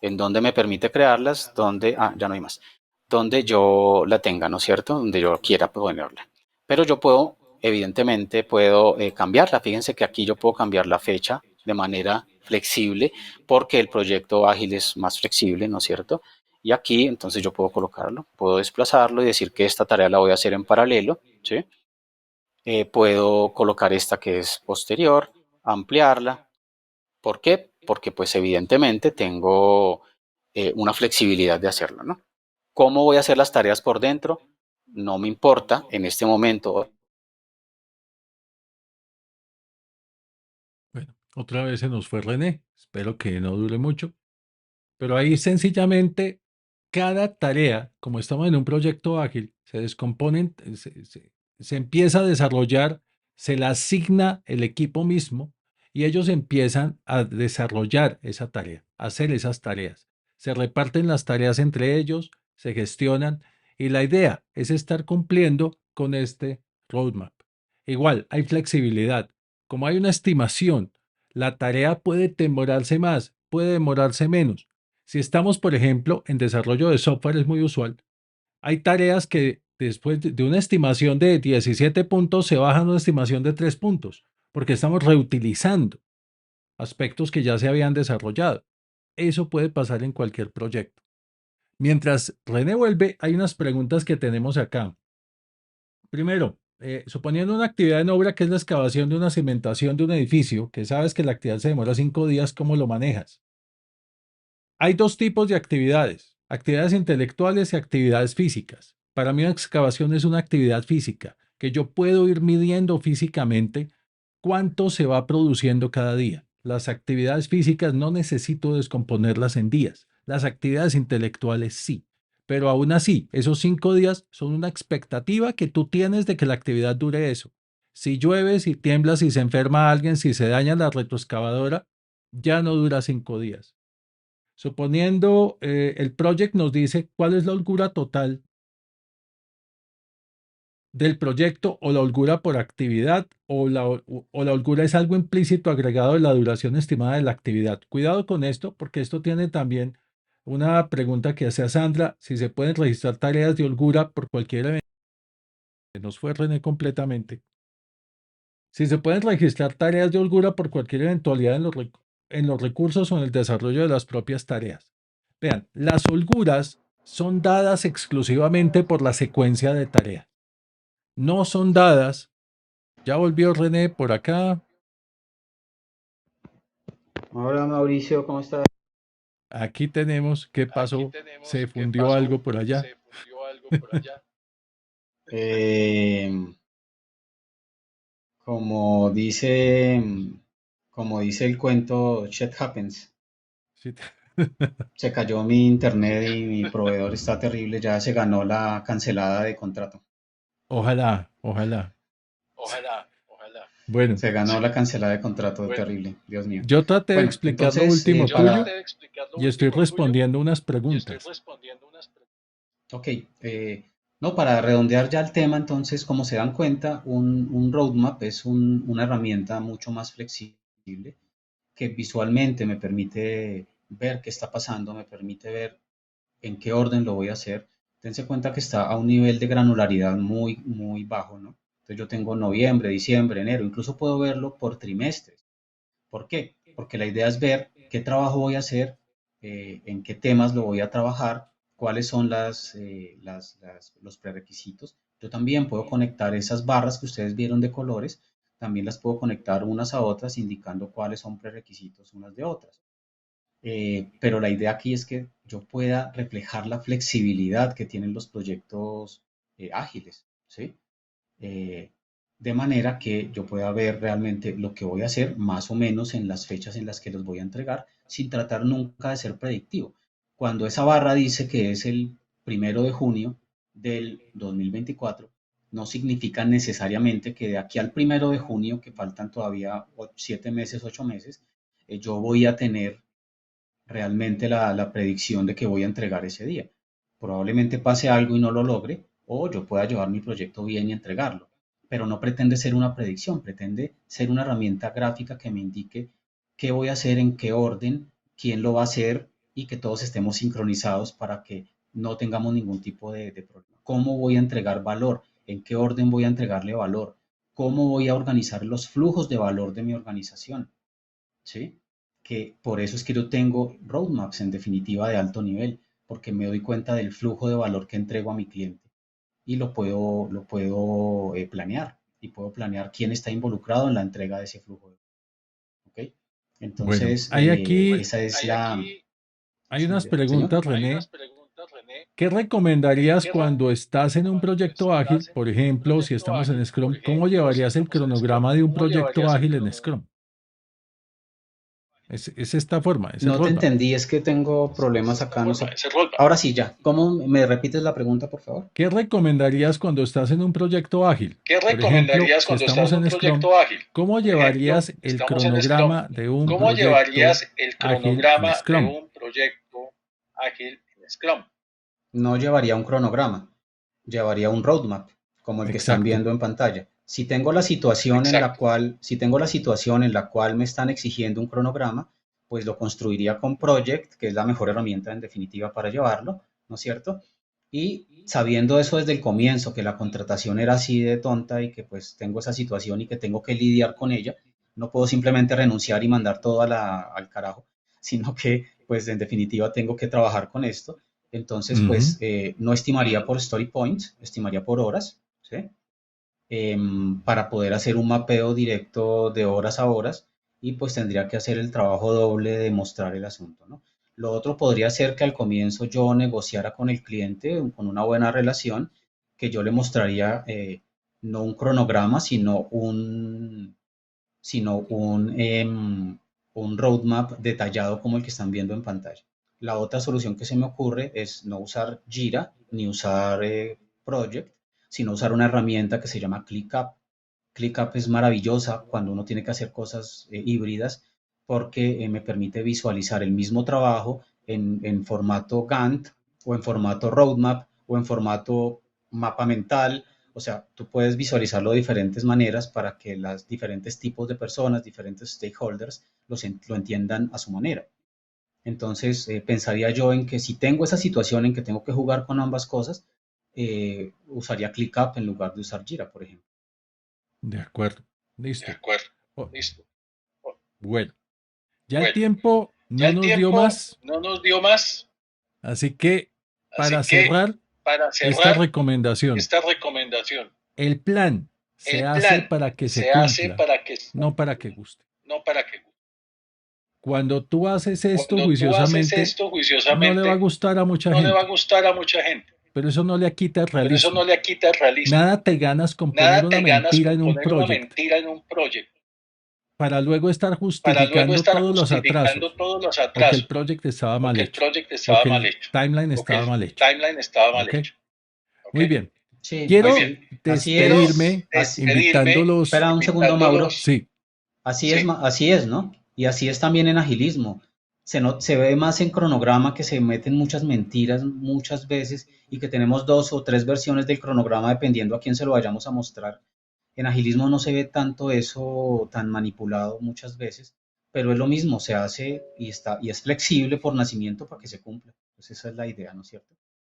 [SPEAKER 1] en donde me permite crearlas, donde, ya no hay más, donde yo la tenga, ¿no es cierto?, donde yo quiera ponerla. Pero yo puedo, evidentemente, puedo cambiarla. Fíjense que aquí yo puedo cambiar la fecha de manera flexible porque el proyecto ágil es más flexible, ¿no es cierto? Y aquí entonces yo puedo colocarlo, puedo desplazarlo y decir que esta tarea la voy a hacer en paralelo, ¿sí? Puedo colocar esta que es posterior, ampliarla. ¿Por qué? Porque pues evidentemente tengo una flexibilidad de hacerlo, ¿no? ¿Cómo voy a hacer las tareas por dentro? No me importa en este momento.
[SPEAKER 2] Bueno, otra vez se nos fue René. Espero que no dure mucho. Pero ahí sencillamente cada tarea, como estamos en un proyecto ágil, se descomponen, se empieza a desarrollar, se la asigna el equipo mismo y ellos empiezan a desarrollar esa tarea, a hacer esas tareas. Se reparten las tareas entre ellos, se gestionan y la idea es estar cumpliendo con este roadmap. Igual, hay flexibilidad. Como hay una estimación, la tarea puede demorarse más, puede demorarse menos. Si estamos, por ejemplo, en desarrollo de software, es muy usual. Hay tareas que después de una estimación de 17 puntos se bajan a una estimación de 3 puntos, porque estamos reutilizando aspectos que ya se habían desarrollado. Eso puede pasar en cualquier proyecto. Mientras René vuelve, hay unas preguntas que tenemos acá. Primero, suponiendo una actividad en obra que es la excavación de una cimentación de un edificio, que sabes que la actividad se demora 5 días, ¿cómo lo manejas? Hay dos tipos de actividades intelectuales y actividades físicas. Para mí una excavación es una actividad física, que yo puedo ir midiendo físicamente cuánto se va produciendo cada día. Las actividades físicas no necesito descomponerlas en días. Las actividades intelectuales sí. Pero aún así, esos 5 días son una expectativa que tú tienes de que la actividad dure eso. Si llueve, si tiembla, si se enferma alguien, si se daña la retroexcavadora, ya no dura 5 días. Suponiendo el project nos dice cuál es la holgura total del proyecto o la holgura por actividad o la holgura es algo implícito agregado de la duración estimada de la actividad. Cuidado con esto porque esto tiene también una pregunta que hace a Sandra, si se pueden registrar tareas de holgura por cualquier evento. Se nos fue René completamente. Si se pueden registrar tareas de holgura por cualquier eventualidad en los recursos o en el desarrollo de las propias tareas. Vean, las holguras son dadas exclusivamente por la secuencia de tareas. No son dadas. Ya volvió René por acá.
[SPEAKER 1] Hola Mauricio, ¿cómo estás?
[SPEAKER 2] Aquí tenemos. ¿Qué pasó? Se fundió algo por allá.
[SPEAKER 1] Eh, como dice, como dice el cuento, shit happens.
[SPEAKER 2] Sí.
[SPEAKER 1] Se cayó mi internet y mi proveedor está terrible, ya se ganó la cancelada de contrato.
[SPEAKER 2] Ojalá, ojalá. Bueno,
[SPEAKER 1] Se ganó la cancelada de contrato, terrible, Dios mío.
[SPEAKER 2] yo traté de
[SPEAKER 1] Bueno,
[SPEAKER 2] explicar lo
[SPEAKER 1] entonces,
[SPEAKER 2] último
[SPEAKER 1] para...
[SPEAKER 2] tuyo y estoy respondiendo unas preguntas.
[SPEAKER 1] Ok, no, para redondear ya el tema, entonces, como se dan cuenta, un roadmap es una herramienta mucho más flexible que visualmente me permite ver qué está pasando, me permite ver en qué orden lo voy a hacer. Dense cuenta que está a un nivel de granularidad muy, muy bajo, ¿no? Entonces yo tengo noviembre, diciembre, enero, incluso puedo verlo por trimestres. ¿Por qué? Porque la idea es ver qué trabajo voy a hacer, en qué temas lo voy a trabajar, cuáles son los prerequisitos. Yo también puedo conectar esas barras que ustedes vieron de colores, también las puedo conectar unas a otras indicando cuáles son prerequisitos unas de otras. Pero la idea aquí es que yo pueda reflejar la flexibilidad que tienen los proyectos ágiles, ¿sí? Eh, de manera que yo pueda ver realmente lo que voy a hacer más o menos en las fechas en las que los voy a entregar, sin tratar nunca de ser predictivo. Cuando esa barra dice que es el 1 de junio del 2024, no significa necesariamente que de aquí al 1 de junio, que faltan todavía 7 meses, 8 meses, yo voy a tener realmente la predicción de que voy a entregar ese día. Probablemente pase algo y no lo logre, o yo pueda llevar mi proyecto bien y entregarlo, pero no pretende ser una predicción, pretende ser una herramienta gráfica que me indique qué voy a hacer, en qué orden, quién lo va a hacer y que todos estemos sincronizados para que no tengamos ningún tipo de problema. ¿Cómo voy a entregar valor? ¿En qué orden voy a entregarle valor? ¿Cómo voy a organizar los flujos de valor de mi organización? ¿Sí? Que por eso es que yo tengo roadmaps en definitiva de alto nivel, porque me doy cuenta del flujo de valor que entrego a mi cliente y lo puedo planear y puedo planear quién está involucrado en la entrega de ese flujo. ¿Ok?
[SPEAKER 2] Bueno,
[SPEAKER 1] Entonces,
[SPEAKER 2] hay aquí,
[SPEAKER 1] esa es la...
[SPEAKER 2] hay
[SPEAKER 1] Sí,
[SPEAKER 2] unas
[SPEAKER 1] señor.
[SPEAKER 2] preguntas, René. ¿Qué recomendarías cuando estás en un proyecto ágil? Por ejemplo, si estamos en Scrum, ¿cómo llevarías el cronograma de un proyecto ágil en Scrum? Es esta forma, es el
[SPEAKER 1] No te
[SPEAKER 2] roadmap.
[SPEAKER 1] entendí, es que tengo problemas acá, no sé. Ahora sí, ya. ¿Cómo me repites la pregunta, por favor?
[SPEAKER 2] ¿Qué recomendarías cuando estás en un proyecto ágil? Por ejemplo, si estamos en Scrum, ¿cómo llevarías el cronograma de un proyecto ágil en Scrum?
[SPEAKER 1] No llevaría un cronograma, llevaría un roadmap, como el que están
[SPEAKER 2] Exacto.
[SPEAKER 1] viendo en pantalla. Si tengo la situación en la cual me están exigiendo un cronograma, pues lo construiría con Project, que es la mejor herramienta en definitiva para llevarlo, ¿no es cierto? Y sabiendo eso desde el comienzo, que la contratación era así de tonta y que pues tengo esa situación y que tengo que lidiar con ella, no puedo simplemente renunciar y mandar todo al carajo, sino que pues en definitiva tengo que trabajar con esto. Entonces,
[SPEAKER 2] Ujú.
[SPEAKER 1] pues no estimaría por story points, estimaría por horas, ¿sí?
[SPEAKER 3] para poder hacer un mapeo directo de horas a horas y pues tendría que hacer el trabajo doble de mostrar el asunto, ¿no? Lo otro podría ser que al comienzo yo negociara con el cliente con una buena relación, que yo le mostraría no un cronograma, sino un roadmap detallado como el que están viendo en pantalla. La otra solución que se me ocurre es no usar Jira ni usar Project, sino usar una herramienta que se llama ClickUp. ClickUp es maravillosa cuando uno tiene que hacer cosas híbridas porque me permite visualizar el mismo trabajo en formato Gantt o en formato roadmap o en formato mapa mental. O sea, tú puedes visualizarlo de diferentes maneras para que los diferentes tipos de personas, diferentes stakeholders, lo entiendan a su manera. Entonces, pensaría yo en que si tengo esa situación en que tengo que jugar con ambas cosas, usaría ClickUp en lugar de usar Jira, por ejemplo.
[SPEAKER 2] De acuerdo.
[SPEAKER 4] De
[SPEAKER 2] Listo.
[SPEAKER 4] acuerdo,
[SPEAKER 2] Oh,
[SPEAKER 4] listo.
[SPEAKER 2] bueno, ya el
[SPEAKER 4] Bueno,
[SPEAKER 2] tiempo
[SPEAKER 4] ya
[SPEAKER 2] no
[SPEAKER 4] el
[SPEAKER 2] nos dio
[SPEAKER 4] tiempo
[SPEAKER 2] más,
[SPEAKER 4] no nos dio más,
[SPEAKER 2] así que para
[SPEAKER 4] así que
[SPEAKER 2] cerrar
[SPEAKER 4] para
[SPEAKER 2] esta
[SPEAKER 4] cerrar
[SPEAKER 2] recomendación,
[SPEAKER 4] esta recomendación,
[SPEAKER 2] el plan se
[SPEAKER 4] el
[SPEAKER 2] hace
[SPEAKER 4] plan
[SPEAKER 2] para que se
[SPEAKER 4] se hace
[SPEAKER 2] cumpla,
[SPEAKER 4] para que,
[SPEAKER 2] no para que guste.
[SPEAKER 4] no para que.
[SPEAKER 2] Cuando tú haces esto
[SPEAKER 4] Cuando tú haces
[SPEAKER 2] juiciosamente,
[SPEAKER 4] esto
[SPEAKER 2] no le va a
[SPEAKER 4] juiciosamente,
[SPEAKER 2] gustar a mucha
[SPEAKER 4] no le va a
[SPEAKER 2] gente,
[SPEAKER 4] gustar a mucha gente,
[SPEAKER 2] pero eso no le quita el
[SPEAKER 4] pero eso no
[SPEAKER 2] realismo.
[SPEAKER 4] le quita el realismo.
[SPEAKER 2] Nada te ganas con poner
[SPEAKER 4] Nada
[SPEAKER 2] una
[SPEAKER 4] te ganas
[SPEAKER 2] mentira
[SPEAKER 4] con
[SPEAKER 2] en un
[SPEAKER 4] poner una
[SPEAKER 2] project
[SPEAKER 4] mentira en un proyecto
[SPEAKER 2] para luego estar
[SPEAKER 4] para luego
[SPEAKER 2] justificando
[SPEAKER 4] estar
[SPEAKER 2] todos los
[SPEAKER 4] justificando
[SPEAKER 2] atrasos,
[SPEAKER 4] todos los
[SPEAKER 2] o que el
[SPEAKER 4] atrasos,
[SPEAKER 2] project estaba
[SPEAKER 4] o
[SPEAKER 2] mal
[SPEAKER 4] que el
[SPEAKER 2] hecho,
[SPEAKER 4] proyecto
[SPEAKER 2] o
[SPEAKER 4] estaba
[SPEAKER 2] que
[SPEAKER 4] mal
[SPEAKER 2] el
[SPEAKER 4] hecho,
[SPEAKER 2] timeline
[SPEAKER 4] o que
[SPEAKER 2] estaba
[SPEAKER 4] el
[SPEAKER 2] mal hecho.
[SPEAKER 4] timeline estaba mal
[SPEAKER 2] ¿Ok?
[SPEAKER 4] hecho. ¿Ok?
[SPEAKER 2] Muy bien.
[SPEAKER 3] Sí,
[SPEAKER 4] Muy
[SPEAKER 2] Quiero
[SPEAKER 4] bien.
[SPEAKER 3] así es.
[SPEAKER 2] despedirme
[SPEAKER 4] Despedirme
[SPEAKER 2] invitándolos.
[SPEAKER 3] Espera un segundo, Mauro.
[SPEAKER 4] invitándolos.
[SPEAKER 2] Sí,
[SPEAKER 3] Así es,
[SPEAKER 4] Sí,
[SPEAKER 3] así es, ¿no? Y así es también en agilismo. Se ve más en cronograma que se meten muchas mentiras muchas veces y que tenemos dos o tres versiones del cronograma dependiendo a quién se lo vayamos a mostrar. En agilismo no se ve tanto eso tan manipulado muchas veces, pero es lo mismo, se hace y es flexible por nacimiento para que se cumpla. Pues esa es la idea, ¿no es cierto?